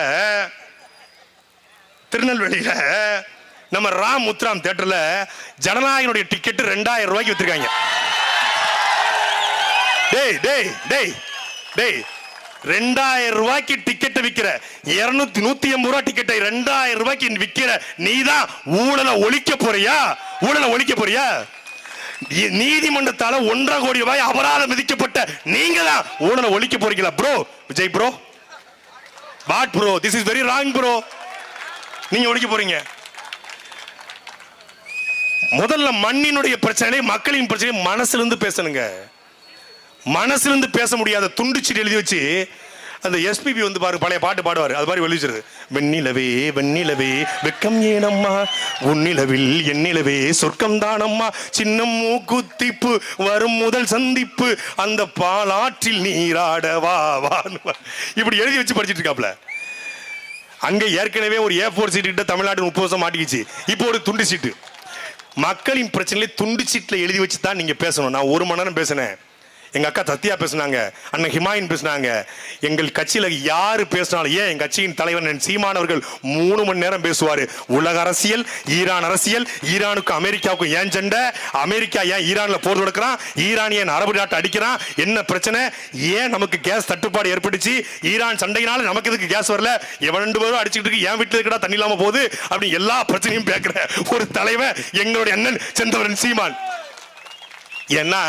நம்ம ராம் முத்துராம் தியேட்டர்ல ஜனநாயகனுடைய டிக்கெட் 2000 ரூபாய்க்கு வித்திருக்காங்க. டேய் டேய் டேய் டேய் 2000 ரூபாய்க்கு டிக்கெட் விக்கிற, 150 ரூபாய் டிக்கெட்டை 2000 ரூபாய்க்கு விக்கிற நீதான் ஊழலை ஒழிக்க போறியா? ஊழலை ஒழிக்க போறியா? நீதிமன்றத்தால 1.5 கோடி ரூபாய் அபராதம் விதிக்கப்பட்ட நீங்க தான் ஊழலை ஒழிக்க போறீங்களா bro? Vijay bro, what bro, this is very wrong bro. நீங்க ஒழிக்க போறீங்க. முதல்ல மண்ணினுடைய பிரச்சனை, மக்களின் பிரச்சனை மனசிலிருந்து பேசணுங்க. மனசிலிருந்து பேச முடியாத துண்டுச்சீட்டு எழுதி வச்சு அந்த எஸ்பிபி வந்து பாரு பழைய பாட்டு பாடுவார், அது மாதிரி வெளிச்சிருது. வெண்ணிலவே வெண்ணிலவே வெக்கம் ஏனம்மா, உன்னிலவில் எண்ணிலவே சொர்க்கம் தானம்மா, சின்னம் மூக்குத்திப்பு வரும் முதல் சந்திப்பு, அந்த பாலாற்றில் நீராட வா வா, இப்படி எழுதி வச்சு படிச்சுட்டு இருக்காப்ல. அங்க ஏற்கனவே ஒரு A4 சீட்டு கிட்ட தமிழ்நாடு 30 வருஷம் மாட்டிக்கிச்சு. இப்போ ஒரு துண்டு சீட்டு. மக்களின் பிரச்சனையை துண்டு சீட்டில் எழுதி வச்சு தான் நீங்க பேசணும். நான் 1 மணி நேரம் பேசினேன். எங்க அக்கா சத்யா பேசினாங்க, அண்ணன் ஹிமாயின் பேசினாங்க. எங்கள் கட்சியில யாரு பேசினாலும், ஏன் எங்க கட்சியின் தலைவர் சீமான் அவர்கள் 3 மணி நேரம் பேசுவாரு. உலக அரசியல், ஈரான் அரசியல், ஈரானுக்கும் அமெரிக்காவுக்கும் ஏன் சண்டை, அமெரிக்கா ஏன் ஈரான்ல போர் தொடுக்கிறான், ஈரான் ஏன் அரபு நாட்டை அடிக்கிறான், என்ன பிரச்சனை, ஏன் நமக்கு கேஸ் தட்டுப்பாடு ஏற்பட்டுச்சு, ஈரான் சண்டையினால நமக்கு எதுக்கு கேஸ் வரல, எவன் 2 பேரும் அடிச்சுட்டு இருக்கு, ஏன் வீட்டுல இருக்கடா தண்ணி இல்லாம போகுது, அப்படி எல்லா பிரச்சனையும் பேக்குற ஒரு தலைவர் எங்களுடைய அண்ணன் செந்தவரன் சீமான். ஏன்னா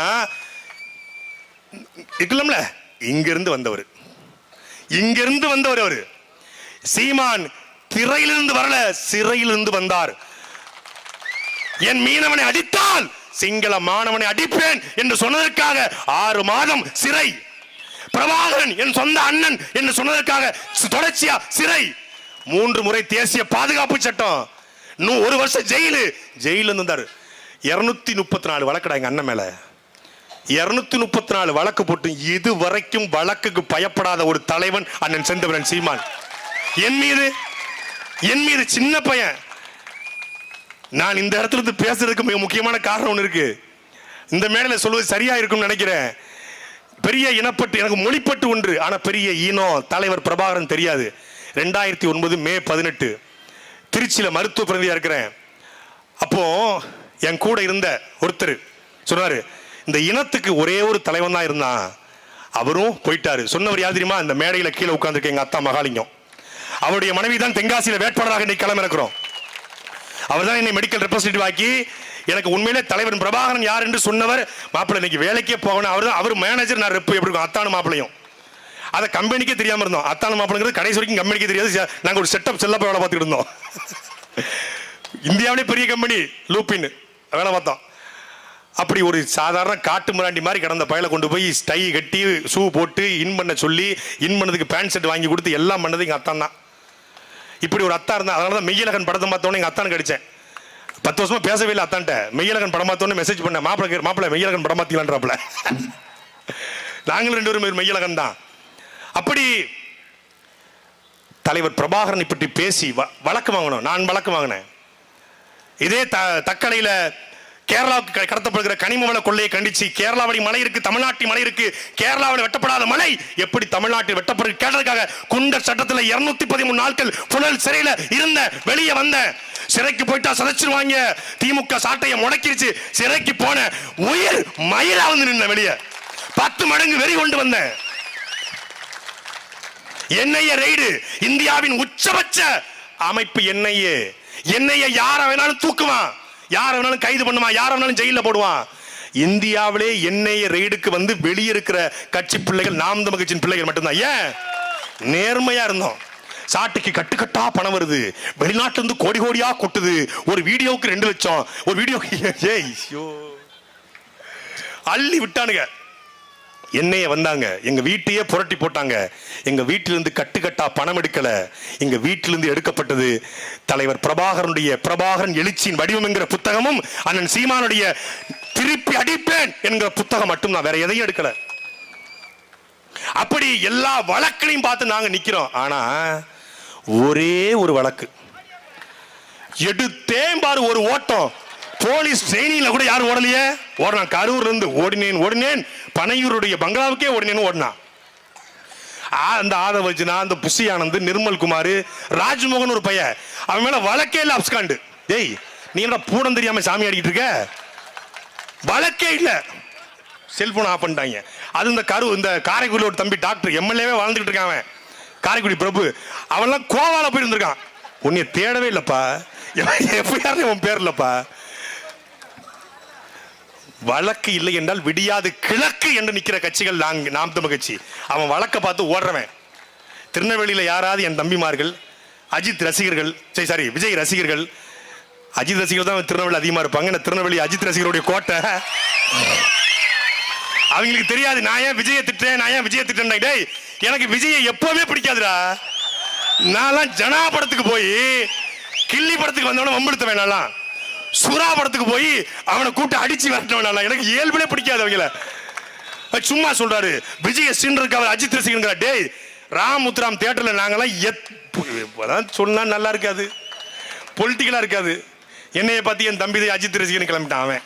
இருக்கலாம்ல, இங்கிருந்து வந்தவர் அவரு. சீமான் திரையிலிருந்து வரல, சிறையிலிருந்து வந்தார். என் மீனவனை அடித்தால் சிங்கள மாணவனை அடிப்பேன் என்று சொன்னதற்காக 6 மாதம் சிறை. பிரபாகரன் என் சொந்த அண்ணன் என்று சொன்னதற்காக தொடர்ச்சியா சிறை. 3 முறை தேசிய பாதுகாப்பு சட்டம், 1 வருஷம் ஜெயில இருந்தார். 234 வழக்கடா எங்க அண்ணன் மேல. 234 வழக்கு போட்டு இதுவரைக்கும் வழக்குக்கு பயப்படாத ஒரு தலைவன் அண்ணன் செந்தவரன் சீமான். என் மீது சின்ன பையன். நான் இந்த இடத்துல இருந்து பேசுறதுக்கு மிக முக்கியமான காரணம் ஒன்று இருக்கு. இந்த மேடையில் சொல்வது சரியா இருக்கும் நினைக்கிறேன். பெரிய இனப்பட்டு, எனக்கு மொழிப்பட்டு ஒன்று, ஆனா பெரிய இனம் தலைவர் பிரபாகரன் தெரியாது. 2009 மே 18 திருச்சியில மருத்துவ பிரதியா இருக்கிறேன். அப்போ என் கூட இருந்த ஒருத்தர் சொன்னாரு, இந்த இனத்துக்கு ஒரே ஒரு தலைவன் தான் இருந்தான், அவரும் போயிட்டாரு. சொன்னவர் யார் தெரியுமா? இந்த மேடையில கீழே உட்கார்ந்துருக்க எங்க அத்தா மகாலிங்கம். அவருடைய மனைவி தான் தென்காசியில வேட்பாளராக இன்னைக்கு களம் இருக்கிறோம். அவர் தான் என்னை மெடிக்கல் ரெப்ரசன்டேட்டிவ் ஆக்கி எனக்கு உண்மையிலே தலைவர் பிரபாகரன் யார் என்று சொன்னவர். மாப்பிள்ளை இன்னைக்கு வேலைக்கே போகணும், அவர் மேனேஜர், நான் ரெப்பு. எப்படி இருக்கும் அத்தானு மாப்பிள்ளையும்? அதை கம்பெனிக்கே தெரியாம இருந்தோம். அத்தானு மாப்பிள்ளைங்கிறது கடைசி வரைக்கும் கம்பெனிக்கே தெரியாது. நாங்க ஒரு செட்டப் செல்லப்ப வேலை பார்த்துட்டு இருந்தோம். இந்தியாவிலே பெரிய கம்பெனி லூப்பின் வேலை பார்த்தோம். அப்படி ஒரு சாதாரண காட்டு மிராண்டி மாதிரி கிடந்த பயலை கொண்டு போய் ஸ்டை கட்டி ஷூ போட்டு இன் பண்ண சொல்லி, இன் பண்ணதுக்கு பேண்ட் ஷர்ட் வாங்கி கொடுத்து எல்லாம் பண்ணது எங்கள் அத்தான் தான். இப்படி ஒரு அத்தா இருந்தா. அதனால தான் மெய்யழகன் படத்தை பார்த்தோன்னே எங்கள் அத்தானுக்கு அடித்தேன். 10 வருஷமா பேசவே இல்லை அத்தான்ட்ட. மெய்யழகன் படம் பார்த்தோன்னே மெசேஜ் பண்ணேன், மாப்பிள்ளை மெய்யழகன் படம் பார்த்தீங்களான்றாப்புல. நாங்களும் 2 பேரும் மெய்யழகன் தான். அப்படி தலைவர் பிரபாகரனை பற்றி பேசி வழக்கு வாங்கணும். நான் வழக்கு வாங்கினேன். இதே தக்கடையில கேரளாவுக்கு கடத்தப்படுகிற கனிம வள கொள்ளையை கண்டிச்சு, கேரளாவில் மலை இருக்கு, தமிழ்நாட்டில் மலை இருக்கு, கேரளாவில் வெட்டப்படாத மலை எப்படி தமிழ்நாட்டில் வெட்டப்படுது கேட்டதுக்காக குண்டர் சட்டத்தில் 213 நாட்கள் புழல் சிறையில இருந்த, வெளியே வந்த. சிறைக்கு போயிட்டா சதைச்சிருவாங்க, திமுக சாட்டையை முடக்கிருச்சு. சிறைக்கு போன உயிர் மயிரா வந்து நின்ன, வெளியே 10 மடங்கு வெறி கொண்டு வந்த. என்ஐஏ ரெய்டு, இந்தியாவின் உச்சபட்ச அமைப்பு என்ஐஏ. என்ஐஏ யார வேணாலும் தூக்குவான், யார வேணாலும் கைது பண்ணுவான், யார வேணாலும் ஜெயில போடுவான். இந்தியாவிலே என்ஐஏ ரெய்டுக்கு வந்து வெளியே இருக்கிற கட்சி பிள்ளைகள் நாம் தமிழர் கட்சியின் பிள்ளைகள் மட்டும்தான். ஏன்? நேர்மையா இருந்தோம். சாட்டுக்கு கட்டுக்கட்டா பணம் வருது, வெளிநாட்டுல இருந்து கோடி கோடியா கொட்டுது. ஒரு வீடியோவுக்கு 2 லட்சம், ஒரு வீடியோக்கு அள்ளி விட்டானுங்க. என்னைய வந்தாங்க, எங்க வீட்டையே புரட்டி போட்டாங்க. எங்க வீட்டிலிருந்து கட்டுக்கட்டா பணம் எடுக்கல, எங்க வீட்டிலிருந்து எடுக்கப்பட்டது தலைவர் பிரபாகரன் எழுச்சியின் வடிவம் என்கிற புத்தகமும் அண்ணன் சீமானுடைய திருப்பி அடிப்பேன் என்கிற புத்தகம் மட்டும் தான், வேற எதையும் எடுக்கல. அப்படி எல்லா வழக்கையும் பார்த்து நாங்க நிக்கிறோம். ஆனா ஒரே ஒரு வழக்கு எடுத்தேன் பாரு, ஒரு ஓட்டம் போலீஸ் ட்ரெயினிங்ல கூட யாரும் ஓடலையே. ஓடினான். கரூர்ல இருந்து ஓடினேன் பனையூருடைய பங்களாவுக்கே ஓடினான். அந்த ஆதவர்ஜனா, அந்த புஷி ஆனந்த், நிர்மல் குமார், ராஜ்மோகன் ஒரு பையன், அவன் மேல வழக்கே இல்ல. அப்ஸ்காண்டு. டேய், நீ என்ன பூடம் தெரியாம சாமி ஆடிக்கிட்டு இருக்க? வழக்கே இல்ல. செல்போன் ஆஃப் பண்ணிட்டாங்க. அது இந்த காரைக்குடி ஒரு தம்பி டாக்டர் எம்எல்ஏவே வாழ்ந்துட்டு இருக்கான். காரைக்குடி பிரபு அவன்லாம் கோவால போய் இருந்திருக்கான். உன்னைய தேடவே இல்லப்பா, எப்பயாரும் உன் பேர் இல்லப்பா. வழக்கு இல்லை என்றால் விடியாது கிழக்கு என்று நிற்கிற கட்சிகள் நாம் தமிழ் கட்சி. அவன் வழக்க பார்த்து ஓடுறவன். திருநெல்வேலியில் யாராவது என் தம்பிமார்கள் அஜித் ரசிகர்கள், சாரி விஜய் ரசிகர்கள், அஜித் ரசிகர்கள் தான் திருநெல்வேலி அதிகமாக இருப்பாங்க. திருநெல்வேலி அஜித் ரசிகருடைய கோட்டை. அவங்களுக்கு தெரியாது நான் ஏன் விஜயை திட்டேன். டேய், எனக்கு விஜயை எப்பவுமே பிடிக்காதுடா. நான் ஜனா படத்துக்கு போய் கில்லி படத்துக்கு வந்தவன வம்பெடுத்த வேணாம், சுறா படத்துக்கு போய் அவனை கூட்ட அடிச்சு வரட்டவனால எனக்கு இயல்புலே பிடிக்காது அவங்கள. சும்மா சொல்றாரு விஜய் சீன்றதுக்கு அவர் அஜித் ரசிகர். டேய், ராமுத்ராம் தியேட்டர்ல நாங்கெல்லாம் சொன்னா நல்லா இருக்காது, பொலிட்டிக்கலா இருக்காது. என்னைய பார்த்து என் தம்பி அஜித் ரசிகன் கிளம்பிட்டான். அவன்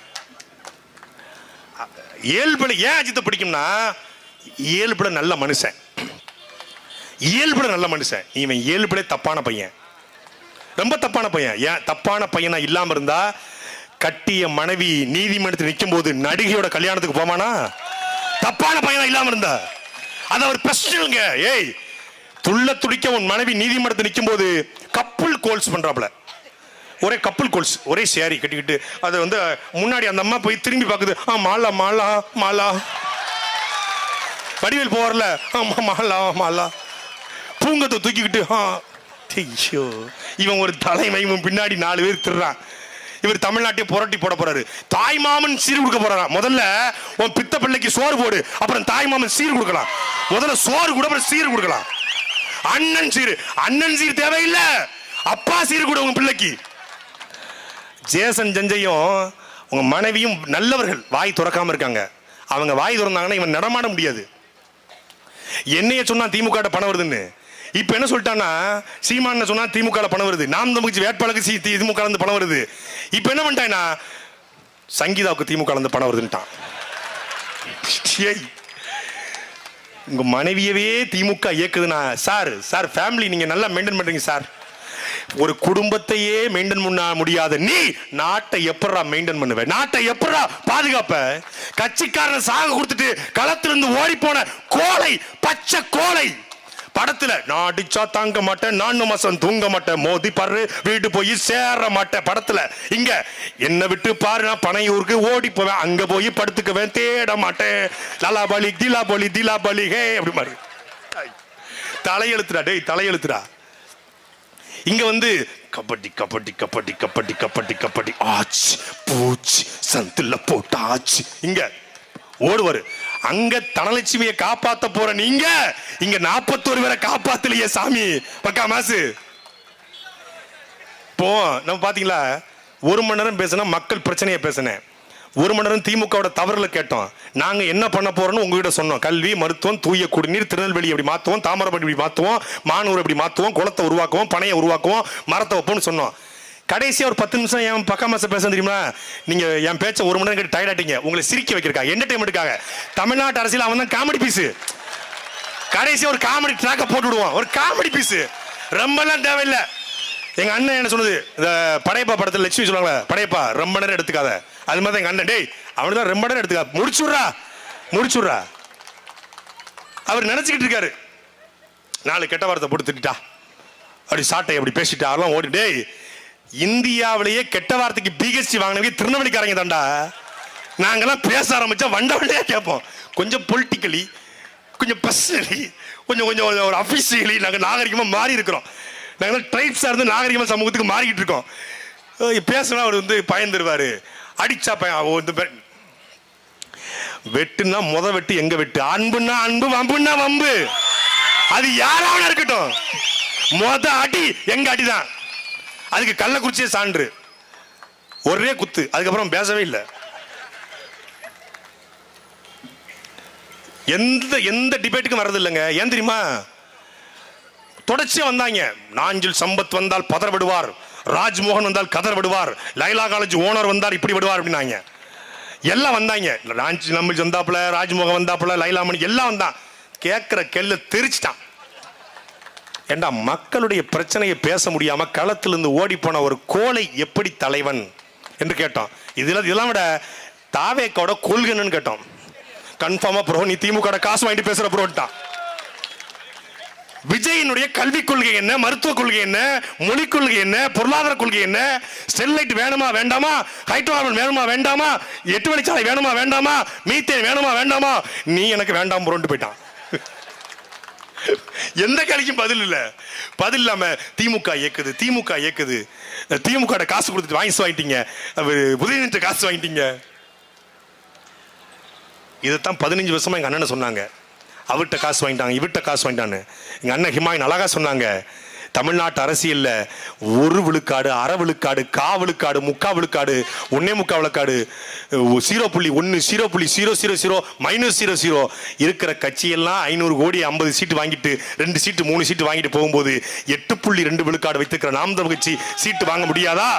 இயல்புல ஏன் அஜித்தை பிடிக்கும்னா இயல்புல நல்ல மனுஷன். இவன் இயல்புல தப்பான பையன், ரொம்ப தப்பான பையன். ஏன் தப்பான பையனா இல்லாம இருந்தா கட்டிய மனைவி நீதிமன்றத்தில் நிற்கும் போது நடிகையோட கல்யாணத்துக்கு போமானா? தப்பான பையனா இல்லாம இருந்தா அது அவர் பிரச்சனைங்க. ஏய், துள்ள துடிக்க உன் மனைவி நீதிமன்றத்தில் நிற்கும் போது கப்புள் கோல்ஸ் பண்றாப்ல. ஒரே கப்புள் கோல்ஸ், ஒரே சேரி கட்டிக்கிட்டு அது முன்னாடி அந்த அம்மா போய் திரும்பி பார்க்குது. மாலா மாலா மாலா. வடிவேல் போவார்ல, மாலா மாலா. பூங்கத்தை தூக்கிக்கிட்டு இவன் ஒரு தலைமை, பின்னாடி 4 பேர் திருறான். இவர் தமிழ்நாட்டை புரட்டி போட போறாரு. தாய் மாமன் சீர் கொடுக்க போறான். முதல்ல உன் பித்த பிள்ளைக்கு சோறு போடு, அப்புறம் தாய் மாமன் சீர் கொடுக்கலாம். முதல்ல சோறு கூட அப்புறம் சீர் கொடுக்கலாம். அண்ணன் சீர் தேவையில்லை, அப்பா சீர் கூட உங்க பிள்ளைக்கு. ஜேசன் ஜஞ்சையும் உங்க மனைவியும் நல்லவர்கள், வாய் துறக்காம இருக்காங்க. அவங்க வாய் திறந்தாங்கன்னா இவன் நடமாட முடியாது. என்னைய சொன்னா திமுக பணம் வருதுன்னு, இப்ப என்ன சொல்லிட்டான்னா சீமான் சொன்னா திமுக பணம் வருது, நாம் தமிழ் வேட்பாளருக்கு திமுக பணம் வருது. இப்ப என்ன பண்ணிட்டான்னா சங்கீதாவுக்கு திமுக பணம் வருதுன்ட்டான். உங்க மனைவியவே திமுக இயக்குதுன்னா சார் ஃபேமிலி நீங்க நல்லா மெயின்டைன் பண்றீங்க சார். ஒரு குடும்பத்தையே மெயின்டைன் பண்ண முடியாத நீ நாட்டை எப்படா மெயின்டைன் பண்ணுவ? நாட்டை எப்படா பாதுகாப்ப? கட்சிக்காரன் சாக கொடுத்துட்டு களத்திலிருந்து ஓடி போன கோழை, பச்சை கோழை. படத்துல நான் அடிச்சா தாங்க மாட்டேன், 4 மாசம் தூங்க மாட்டேன், மோதி பாரு வீடு போய் சேர மாட்டேன். படத்துல இங்க என்ன விட்டு பாரு, நான் பனையூருக்கு ஓடி போவேன், அங்க போய் படுத்துக்குவேன், தேட மாட்டேன், லலாபலி திலாபலி திலாபலி ஹே அப்படி மாதிரி தலையெழுத்துடா. டேய், தலையெழுத்துடா. இங்க கபடி கபடி கபடி கபடி கபடி கபடி ஆச்சு பூச்சி சந்துல போட்டாச்சு. இங்க ஓடுவாரு. அங்க தனலட்சுமியை காப்பாத்த போற நீங்க இங்க 41 பேரை காப்பாத்தலையே சாமி. பக்கா மாசு. இப்போ நம்ம பாத்தீங்களா, 1 மணி நேரம் பேசினா மக்கள் பிரச்சனையை பேசினேன். 1 மணி நேரம் திமுகவோட தவறுல கேட்டோம். நாங்க என்ன பண்ண போறோம்னு உங்ககிட்ட சொன்னோம். கல்வி, மருத்துவம், தூய குடிநீர், திருநெல்வேலி எப்படி மாத்துவோம், தாமிரபரணி எப்படி மாத்துவோம், மானூர் எப்படி மாத்துவோம், குளத்தை உருவாக்குவோம், பனையை உருவாக்குவோம், மரத்தை வைப்போம்னு சொன்னோம். கடைசியா ஒரு 10 நிமிஷம் என் பக்கா மாசம் பேச தெரியுமா? நீங்க என் பேச்ச 1 மணி நேரம் கேட்டு டயர்ட் ஆயிட்டீங்க. உங்களை சிரிக்க வைக்கிறக்காக, என்டர்டைன்மெண்ட்டுக்காக. தமிழ்நாட்டு அரசியல் அவன் தான் காமெடி பீஸ். கடைசியா ஒரு காமெடி ட்ராக்க போட்டு விடுவான், ஒரு காமெடி பீஸ். ரொம்ப எல்லாம் தேவையில்லை. எங்க அண்ணன் என்ன சொன்னது, இந்த படையப்பா படத்துல லட்சுமி சொல்லுவாங்க, படையப்பா ரொம்ப நேரம் எடுத்துக்காத. அது மாதிரி எங்க அண்ணன், டேய் அவனு தான் ரொம்ப நேரம் எடுத்துக்கா, முடிச்சுடுறா. அவர் நினைச்சுக்கிட்டு இருக்காரு, 4 கெட்ட வார்த்தை போட்டு திட்டா, அப்படி சாட்டை அப்படி பேசிட்டா, அதெல்லாம் ஓடி. டேய், இந்தியாவிலேயே கெட்ட வார்த்தைக்கு பிஹெச்டி வாங்கினவங்க திருநெல்வேலிக்காரங்க தாண்டா. நாங்கெல்லாம் பேச ஆரம்பிச்சா வண்டவண்டையா கேட்போம். கொஞ்சம் பொலிட்டிக்கலி, கொஞ்சம் பர்சனலி, கொஞ்சம் ஒரு அபிஷியலி நாங்கள் நாகரிகமாக மாறி இருக்கிறோம். நாங்கள் ட்ரைப்ஸாக இருந்து நாகரிகமாக சமூகத்துக்கு மாறிக்கிட்டு இருக்கோம். பேசினா அவர் பயந்துருவாரு, அடிச்சா வெட்டுனா வெட்டு எங்க வெட்டு, அன்புன்னா அன்பு, வம்புன்னா வம்பு. அது யாராவது இருக்கட்டும், அடி எங்க அடிதான். அதுக்கு கள்ளக்குறிச்சியே சான்று, ஒரே குத்து. அதுக்கப்புறம் பேசவே இல்லை. எந்த டிபேட்டுக்கும் வர்றது இல்லைங்க. ஏன் தெரியுமா? தொடர்ச்சியா வந்தாங்க. நாஞ்சில் சம்பத் வந்தால் பதற விடுவார், ராஜ்மோகன் வந்தால் கதர் விடுவார், லைலா காலேஜ் ஓனர் வந்தால் இப்படி விடுவார் அப்படின்னாங்க. எல்லாம் வந்தாங்க. நம்ம வந்தாப்புல, ராஜ்மோகன் வந்தாப்புல, லைலாமணி எல்லாம் வந்தான். கேட்கிற கெல்ல தெரிச்சிட்டான். ஏண்டா மக்களுடைய பிரச்சனையை பேச முடியாம களத்திலிருந்து ஓடி போன ஒரு கோலை எப்படி தலைவன் என்று கேட்டோம். இதெல்லாம் விட தாவேக்கோட கொள்கைன்னு கேட்டோம். கன்ஃபார்மா ப்ரோ நீ திமுக காசு வாங்கிட்டு பேசுற ப்ரோட்டான். விஜயினுடைய கல்விக் கொள்கை என்ன, மருத்துவ கொள்கை என்ன, மொழிக் கொள்கை என்ன, பொருளாதார கொள்கை என்ன, ஸ்டெர்லைட் வேணுமா வேண்டாமா, ஹைட்ரோகார்பன் வேணுமா வேண்டாமா, 8 வழிச்சாலை வேணுமா வேண்டாமா, மீத்தேன் வேணுமா வேண்டாமா, நீ எனக்கு வேண்டாம் ப்ரோன்ட்டு போயிட்டான். எந்த கேள்விக்கும் பதில் இல்ல. பதில் இல்லாம திமுக இயக்குது, திமுக இயக்குது, திமுக காசு கொடுத்துட்டு வாங்கிட்டீங்க, உதயநிதி காசு வாங்கிட்டீங்க. இதைத்தான் 15 வருஷமா எங்க அண்ணன் சொன்னாங்க. அவர்கிட்ட காசு வாங்கிட்டாங்க, இவர்கிட்ட காசு வாங்கிட்டான்னு. எங்க அண்ணன் ஹிமாயின் அழகா சொன்னாங்க, தமிழ்நாட்டு அரசியல்ல 1 விழுக்காடு, அரை விழுக்காடு, கா விழுக்காடு, முக்கா விழுக்காடு, 1.25 விழுக்காடு, 0.1, 0.000 -00 இருக்கிற கட்சியெல்லாம் 500 கோடி 50 சீட்டு வாங்கிட்டு 2 சீட்டு 3 சீட்டு வாங்கிட்டு போகும்போது 8.2 விழுக்காடு வைத்திருக்கிற நாம் தமிழர் கட்சி சீட்டு வாங்க முடியாதா?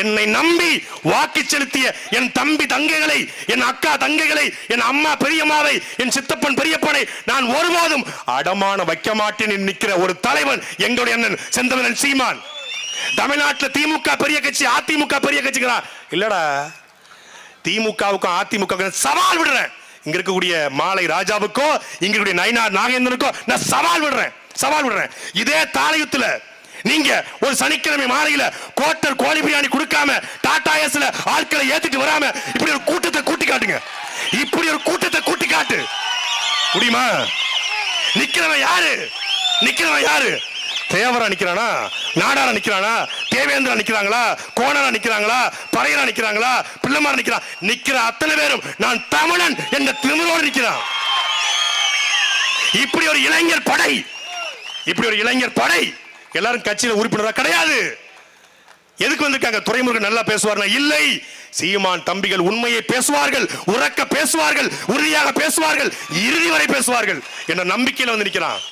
என்னை நம்பி வாக்கு செலுத்திய என் தம்பி தங்கைகளை, என் அக்கா தங்கைகளை, என் அம்மா பெரியம்மாவை, என் சித்தப்பன் பெரியப்பனை நான் ஒருபோதும் அடமான வைக்க மாட்டேன் நிற்கிற ஒரு தலைவன் எங்களுடைய அண்ணன் செந்தமிழன் சீமான். தமிழ்நாட்டில் திமுக பெரிய கட்சி, அதிமுக பெரிய கட்சிகளா? இல்லடா, திமுகவுக்கும் அதிமுக சவால் விடுறேன். இங்க இருக்கக்கூடிய மாலை ராஜாவுக்கோ, இங்க இருக்கக்கூடிய நயினார் நாகேந்திரனுக்கோ நான் சவால் விடுறேன். இதே தாளையத்துல நீங்க ஒரு சனிக்கிழமை மாலையில கோட்டர் கோழி பிரியாணி கொடுக்காம டாடா ஏஸ்ல ஆட்களை ஏத்திட்டு வராம இப்படி ஒரு கூட்டத்தை கூட்டி காட்டுங்க. இப்படி ஒரு கூட்டத்தை கூட்டி காட்டு முடியுமா? நிக்கிறவன் யாரு? தேவரா நிக்கிறானா, நாடாரா நிக்கிறானா, தேவேந்திரா நிக்கிறாங்களா, கோணரா நிக்கிறாங்களா, பறையரா நிக்கிறாங்களா, பிள்ளைமார் நிக்கிற அத்தனை பேரும் நான் தமிழன் என்ற திமிரோடு நிக்கிறான். இப்படி ஒரு இளைஞர் படை எல்லாரும் கட்சியில உறுப்பினரா கிடையாது. எதுக்கு வந்திருக்காங்க? துரைமுருகன் நல்லா பேசுவார்கள் இல்லை. சீமான் தம்பிகள் உண்மையை பேசுவார்கள், உறக்க பேசுவார்கள், உறுதியாக பேசுவார்கள், இறுதி வரை பேசுவார்கள் என்ற நம்பிக்கையில வந்து நிற்கிறான்.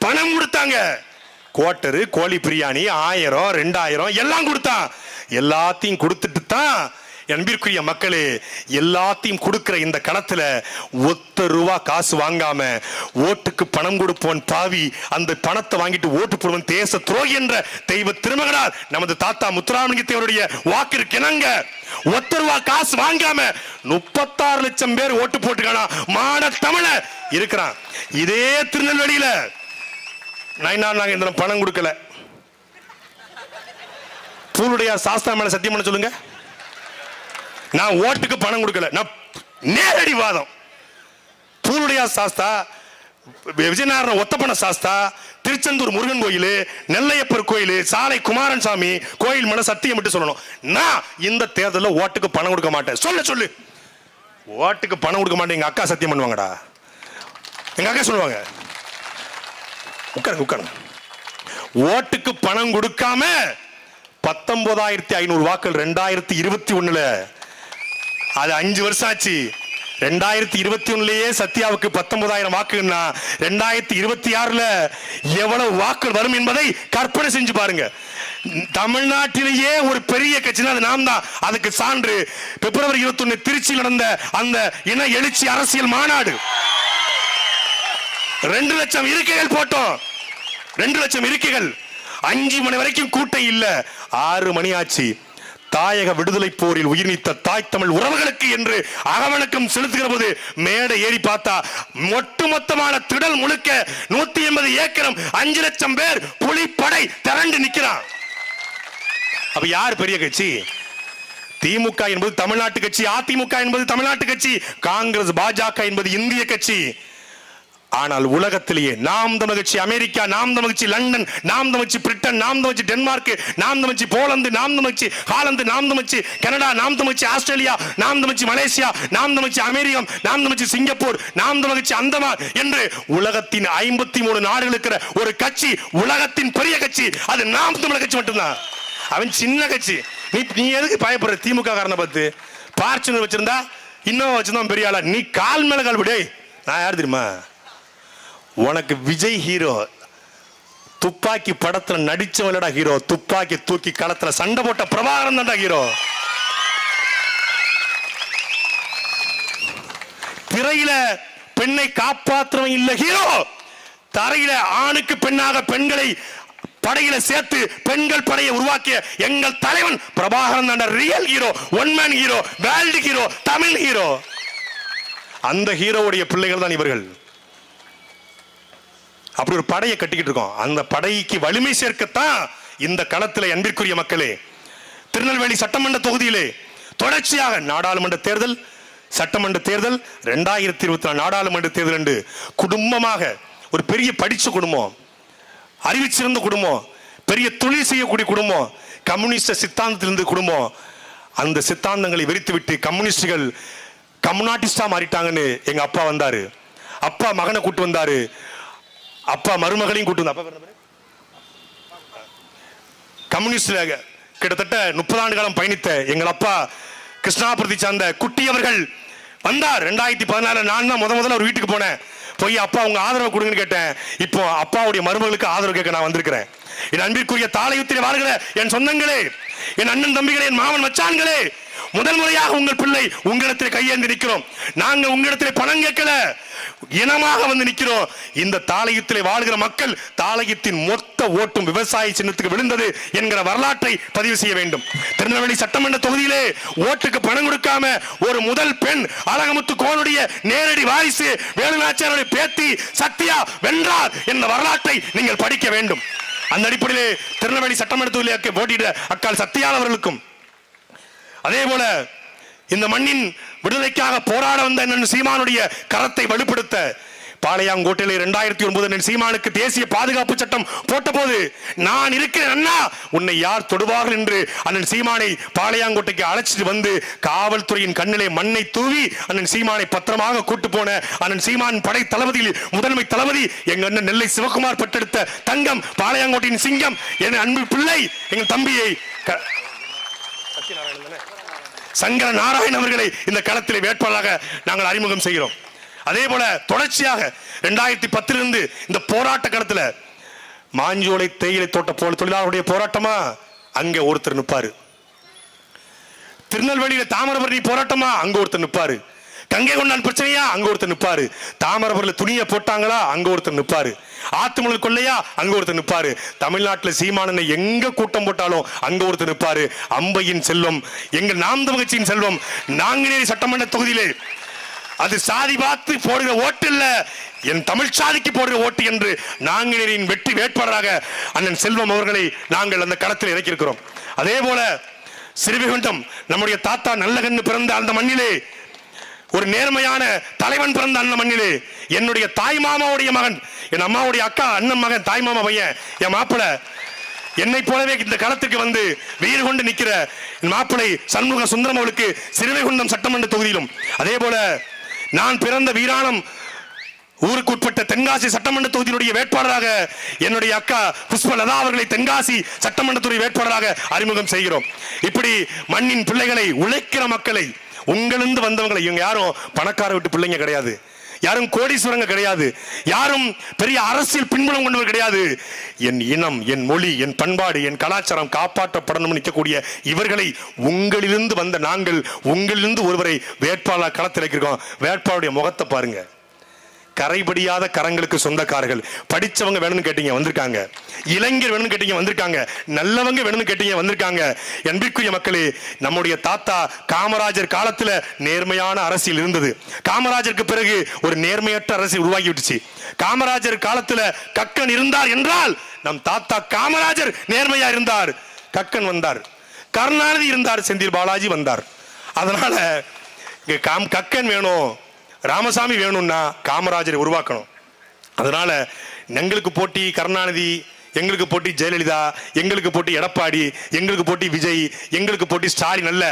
பணம் கொடுத்தாங்க, கோட்டரு கோழி பிரியாணி 1000 2000 எல்லாம் கொடுத்தான். எல்லாத்தையும் கொடுத்துட்டு தான் அன்பிற்குரிய மக்களே, எல்லாத்தையும் கொடுக்கிற இந்த களத்துல ₹1 காசு வாங்காம ஓட்டுக்கு பணம் கொடுப்பவன் பாவி, அந்த பணத்தை வாங்கிட்டு ஓட்டு போடுவன் தேச துரோகி என்ற தெய்வ திருமகனார் நமது தாத்தா முத்துராமலிங்கத்தேவருடைய வாக்கிற்கு இணங்க ₹1 காசு வாங்காம 36 லட்சம் பேர் ஓட்டு போட்டுக்கானா மான தமிழ இருக்கிறான். இதே திருநெல்வேலியில நயினார் நாகேந்திரன் பணம் கொடுக்கல. பூலுடைய சாஸ்தா மேல சத்தியம் பண்ண சொல்லுங்க, நான் ஓட்டுக்கு பணம் கொடுக்கல. நான் நேரடி வாதம். பூலுடைய சாஸ்தா, விஜயநாராயண ஒத்தப்பன சாஸ்தா, திருச்செந்தூர் முருகன் கோயில், நெல்லையப்பர் கோயில், சாலை குமாரன் சாமி கோயில் மேல சத்தியம் விட்டு சொல்லணும், நான் இந்த தேர்தலில் ஓட்டுக்கு பணம் கொடுக்க மாட்டேன். சொல்லு ஓட்டுக்கு பணம் கொடுக்க மாட்டேன். எங்க அக்கா சத்தியம் பண்ணுவாங்கடா. எங்க அக்கா சொல்லுவாங்க, உட்காருங்க. ஓட்டுக்கு பணம் கொடுக்காம 19,500 வாக்குகள் 2021 அது 5 வருஷம் ஆச்சு. 2021 சத்யாவுக்கு 19,000 வாக்குன்னா 2026 எவ்வளவு வாக்குகள் வரும் என்பதை கற்பனை செஞ்சு பாருங்க. தமிழ்நாட்டிலேயே ஒரு பெரிய கட்சி அது நாம் தான். அதுக்கு சான்று பிப்ரவரி 21 திருச்சியில் நடந்த அந்த இன எழுச்சி அரசியல் மாநாடு. 2 லட்சம் இருக்கைகள் போட்டோம். 2 லட்சம் இருக்கைகள். 5 மணி வரைக்கும் கூட்டம் இல்ல. 6 மணி ஆச்சு. தாயக விடுதலை போரில் உயிர் நீத்த தாய் தமிழ் உறவுகளுக்கு என்று அகவணக்கம் செலுத்துகிற போது மேடை ஏறி பார்த்தா ஒட்டுமொத்தமான திடல் முழுக்க 180 ஏக்கரும் 5 லட்சம் பேர் புலிப்படை திரண்டு நிற்கிறான். அப்ப யார் பெரிய கட்சி? திமுக என்பது தமிழ்நாட்டு கட்சி, அதிமுக என்பது தமிழ்நாட்டு கட்சி, காங்கிரஸ் பாஜக என்பது இந்திய கட்சி. ஆனால் உலகத்திலேயே நாம் தமிழ் கட்சி அமெரிக்கா, நாம் தமிழ் கட்சி லண்டன், நாம் தமிழ் கட்சி பிரிட்டன், நாம் தமிழ் கட்சி டென்மார்க், நாம் தமிழ் கட்சி போலந்து, நாம் தமிழ் கட்சி ஹாலந்து, நாம் தமிழ் கட்சி கனடா, நாம் தமிழ் கட்சி ஆஸ்திரேலியா, நாம் தமிழ் கட்சி மலேசியா, நாம் தமிழ் கட்சி அமெரிக்கம், நாம் தமிழ் கட்சி சிங்கப்பூர், நாம் தமிழ் கட்சி அந்தமான் என்று உலகத்தின் 53 நாடுகள் இருக்கிற ஒரு கட்சி, உலகத்தின் பெரிய கட்சி அது நாம் தமிழ் கட்சி மட்டும்தான். அவன் சின்ன கட்சி. நீ எதுக்கு பயப்படுற? திமுக காரனை பார்த்து பார்ச்சுனர் வச்சிருந்தா இன்னும் வச்சிருந்தா பெரிய ஆளா? நீ கால் மேல கால் விடு. நான் யார் தெரியுமா? உனக்கு விஜய் ஹீரோ, துப்பாக்கி படத்துல நடிச்சவனடா ஹீரோ, துப்பாக்கி தூக்கி களத்துல சண்டை போட்ட பிரபாகரன் தான்டா ஹீரோ. திரையில பெண்ணை காப்பாற்றுவன் இல்ல ஹீரோ, தரையில ஆணுக்கு பெண்ணாக பெண்களை படையில சேர்த்து பெண்கள் படையை உருவாக்கிய எங்கள் தலைவன் பிரபாகரன் தான் real hero, one man hero, world hero, Tamil hero. அந்த ஹீரோவுடைய பிள்ளைகள் தான் இவர்கள். அப்படி ஒரு படையை கட்டிக்கிட்டு இருக்கோம். அந்த படைக்கு வலிமை சேர்க்கத்தான் இந்த களத்தில் அன்பிற்குரிய மக்களே, திருநெல்வேலி சட்டமன்ற தொகுதியிலே தொடர்ச்சியாக நாடாளுமன்ற தேர்தல், சட்டமன்ற தேர்தல், 2024 நாடாளுமன்ற தேர்தல் என்று குடும்பமாக ஒரு பெரிய படிச்ச குடும்பம், அறிவிச்சிருந்த குடும்பம், பெரிய தொழில் செய்யக்கூடிய குடும்பம், கம்யூனிஸ்ட் சித்தாந்தத்திலிருந்து குடும்பம், அந்த சித்தாந்தங்களை வெறித்துவிட்டு கம்யூனிஸ்டுகள் கம்யூனாட்டிஸ்டா மாறிட்டாங்கன்னு எங்க அப்பா வந்தாரு. அப்பா மகனை கூட்டு வந்தாரு, அப்பா மருமகளையும் கூட்டு வந்தார். கம்யூனிஸ்ட்ல கிட்டத்தட்ட 30 ஆண்டு காலம் பயணித்த எங்கள் அப்பா கிருஷ்ணாபுரத்தை சார்ந்த குட்டி அவர்கள் வந்தார். 2014 நான் தான் முதல்ல ஒரு வீட்டுக்கு போனேன். போய் அப்பா உங்க ஆதரவு கொடுங்கன்னு கேட்டேன். இப்போ அப்பாவுடைய மருமகளுக்கு ஆதரவு கேட்க நான் வந்திருக்கிறேன். என் அன்பிற்குரிய தாளையுத்திலே வாழ்கிற என் சொந்தங்களே, என் அண்ணன் தம்பிகளே, என் மாமன் மச்சான்களே, முதல் முறையாக உங்கள் பிள்ளை உங்களிடத்தில் கையேந்தி நிற்கிறோம். நாங்கள் உங்களிடத்தில் பணம் கேட்கல, இனமாக வந்து நிற்கிறோம். இந்த தாளையத்திலே வாழ்கிற மக்கள் தாளையத்தின் மொத்த ஓட்டும் விவசாய சின்னத்துக்கு விழுந்தது என்கிற வரலாற்றை பதிவு செய்ய வேண்டும். திருநெல்வேலி சட்டமன்ற தொகுதியிலே ஓட்டுக்கு பணம் கொடுக்காம ஒரு முதல் பெண் அழகமுத்து கோனுடைய நேரடி வாரிசு வேலுநாச்சியாருடைய பேத்தி சத்யா வென்றார் என்ற வரலாற்றை நீங்கள் படிக்க வேண்டும். அந்த அடிப்படையிலே திருநெல்வேலி சட்டமன்ற தொகுதியிலே போட்டியிட அக்கால் சத்யா அவர்களுக்கும், அதே போல இந்த மண்ணின் விடுதலைக்காக போராட வந்த சீமானுடைய கரத்தை வலுப்படுத்த பாளையங்கோட்டையிலே 2009 சீமானுக்கு தேசிய பாதுகாப்பு சட்டம் போட்ட போது நான் இருக்கிறேன் அண்ணா, உன்னை யார் தொடுவார்கள் என்று அண்ணன் சீமானை பாளையங்கோட்டைக்கு அழைச்சிட்டு வந்து காவல்துறையின் கண்ணிலே மண்ணை தூவி அண்ணன் சீமானை பத்திரமாக கூட்டு போன அண்ணன் சீமான் படை தளபதியில் முதன்மை தளபதி எங்க அண்ணன் நெல்லை சிவகுமார் பெற்றெடுத்த தங்கம், பாளையங்கோட்டையின் சிங்கம், என் அன்பு பிள்ளை எங்கள் தம்பியை சங்கர நாராயணன் அவர்களை இந்த களத்தில் வேட்பாளராக நாங்கள் அறிமுகம் செய்கிறோம். அதே போல தொடர்ச்சியாக 2010 இந்த போராட்ட களத்தில் மாஞ்சோலை தேயிலை தோட்ட தொழிலாளருடைய போராட்டமா அங்க ஒருத்தர் நிற்பாரு, திருநெல்வேலியில தாமிரபரணி போராட்டமா அங்க ஒருத்தர் நிற்பாரு, கங்கை கொண்டான் பிரச்சனையா அங்க ஒருத்தர் நிற்பாரு, தாமிரபரணியில துணியை போட்டாங்களா அங்க ஒருத்தர் நிற்பாரு, ஆத்துமணல் கொள்ளையா அங்க ஒருத்தர் நிற்பாரு, தமிழ்நாட்டில் சீமானனை எங்க கூட்டம் போட்டாலும் அங்க ஒருத்தர் நிற்பாரு. அம்பையின் செல்வம், எங்கள் நாம் தமிழ் கட்சியின் செல்வம், நாங்குநேரி சட்டமன்ற தொகுதியிலே அது சாதி பார்த்து போடுகிற ஓட்டு இல்ல, என் தமிழ் சாதிக்கு போடுகிற ஓட்டு என்று நாங்குநேரியின் வெற்றி வேட்பாளராக அண்ணன் செல்வம் அவர்களை நாங்கள் அந்த களத்தில் இறக்கியிருக்கிறோம். அதே போல சிறுவைகுண்டம் நம்முடைய தாத்தா நல்லகண்ணு பிறந்த அந்த மண்ணிலே ஒரு நேர்மையான தலைவன் பிறந்த அந்த மண்ணிலே என்னுடைய தாய் மாமாவுடைய மகன், என் அம்மாவுடைய அக்கா அண்ணன் மகன், தாய் மாமா பையன், என் மாப்பிள்ளை என்னை போலவே இந்த களத்துக்கு வந்து வீறு கொண்டு நிற்கிற மாப்பிள்ளை சண்முக சுந்தரம் அவர்களுக்கு சிறுவைகுண்டம் சட்டமன்ற தொகுதியிலும், அதே போல நான் பிறந்த வீராணம் ஊருக்கு உட்பட்ட தென்காசி சட்டமன்ற தொகுதியினுடைய வேட்பாளராக என்னுடைய அக்கா புஷ்பலதா அவர்களை தென்காசி சட்டமன்ற தொகுதி வேட்பாளராக அறிமுகம் செய்கிறோம். இப்படி மண்ணின் பிள்ளைகளை, உழைக்கிற மக்களை, உங்களிருந்து வந்தவங்களை, இவங்க யாரும் பணக்கார விட்டு பிள்ளைங்க கிடையாது, யாரும் கோடீஸ்வரங்க கிடையாது, யாரும் பெரிய அரசியல் பின்புலம் கொண்டவர் கிடையாது. என் இனம், என் மொழி, என் பண்பாடு, என் கலாச்சாரம் காப்பாற்றப்படணும் நிற்கக்கூடிய இவர்களை உங்களிலிருந்து வந்த நாங்கள் உங்களிலிருந்து ஒருவரை வேட்பாளர் களத்தில் இருக்கிறோம். வேட்பாளருடைய முகத்தை பாருங்க, கரைபடியாத கரங்களுக்கு சொந்தக்காரர்கள், படிச்சவங்க வேணும்னு கேட்டீங்க வந்திருக்காங்க, இளைஞர் வேணும்னு கேட்டீங்க வந்திருக்காங்க, நல்லவங்க வேணும்னு கேட்டீங்க வந்திருக்காங்க. அன்பிற்குரிய மக்களே, நம்முடைய தாத்தா காமராஜர் காலத்துல நேர்மையான அரசியல் இருந்தது. காமராஜருக்கு பிறகு ஒரு நேர்மையற்ற அரசியல் உருவாகி விட்டுச்சு. காமராஜர் காலத்துல கக்கன் இருந்தார் என்றால் நம் தாத்தா காமராஜர் நேர்மையா இருந்தார். கக்கன் வந்தார், கருணாநிதி இருந்தார், செந்தில் பாலாஜி வந்தார். அதனால கக்கன் வேணும், ராமசாமி வேணும்னா காமராஜரை உருவாக்கணும். அதனால எங்களுக்கு போட்டி கருணாநிதி, எங்களுக்கு போட்டி ஜெயலலிதா, எங்களுக்கு போட்டி எடப்பாடி, எங்களுக்கு போட்டி விஜய், எங்களுக்கு போட்டி ஸ்டாலின் அல்ல.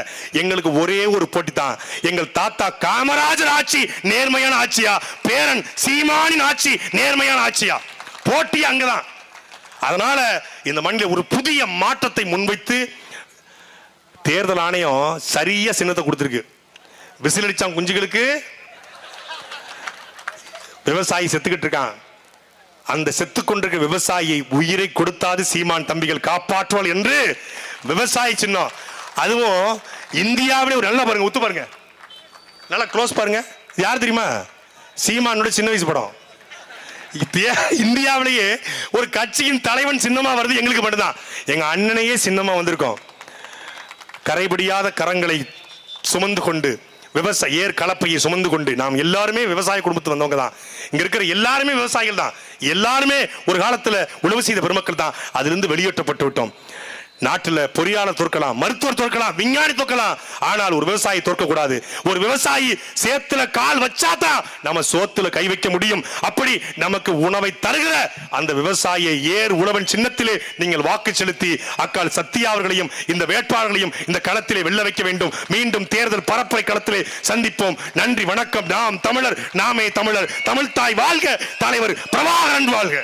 எங்களுக்கு ஒரே ஒரு போட்டி தான், எங்கள் தாத்தா காமராஜர் ஆட்சி நேர்மையான ஆட்சியா, பேரன் சீமானின் ஆட்சி நேர்மையான ஆட்சியா, போட்டி அங்கதான். அதனால இந்த மண்ணில் ஒரு புதிய மாற்றத்தை முன்வைத்து தேர்தல் ஆணையம் சரியா சின்னத்தை கொடுத்திருக்கு. விசில் அடிச்சான் குஞ்சுகளுக்கு, விவசாயி செத்துக்கிட்டு இருக்கான், அந்த செத்துக் கொண்டிருக்க விவசாயியை உயிரை கொடுத்தாது சீமான் தம்பிகள் காப்பாற்றுவாள் என்று விவசாய சின்னம். அதுவும் இந்தியாவிலே ஒரு நல்லா பாருங்க, உத்து பாருங்க, நல்லா க்ளோஸ் பாருங்க. யார் தெரியுமா? சீமானோட சின்ன வயசு படம். இந்தியாவிலேயே ஒரு கட்சியின் தலைவன் சின்னமா வருது எங்களுக்கு மட்டும்தான். எங்க அண்ணனையே சின்னமா வந்திருக்கோம். கரைபடியாத கரங்களை சுமந்து கொண்டு விவசாய ஏர் கலப்பையை சுமந்து கொண்டு நாம் எல்லாருமே விவசாய குடும்பத்தில் வந்தவங்க தான். இங்க இருக்கிற எல்லாருமே விவசாயிகள் தான். எல்லாருமே ஒரு காலத்துல உழவு செய்த பெருமக்கள் தான். அதிலிருந்து வெளியேற்றப்பட்டு விட்டோம். நாட்டில் பொறியாளர் தோற்கலாம், மருத்துவர் தோற்கலாம், விஞ்ஞானி தோற்கலாம், ஆனால் ஒரு விவசாயி தோற்க கூடாது. ஒரு விவசாயி சேத்துல கால் வச்சாதான் நம்ம சோத்துல கை வைக்க முடியும். அப்படி நமக்கு உணவை தருகிற அந்த விவசாயியை ஏர் உழவன் சின்னத்திலே நீங்கள் வாக்கு செலுத்தி அக்கால் சத்யா அவர்களையும் இந்த வேட்பாளர்களையும் இந்த களத்திலே வெல்ல வைக்க வேண்டும். மீண்டும் தேர்தல் பரப்புரை களத்திலே சந்திப்போம். நன்றி, வணக்கம். நாம் தமிழர், நாமே தமிழர். தமிழ் தாய் வாழ்க, தலைவர் பிரபாகரன் வாழ்க.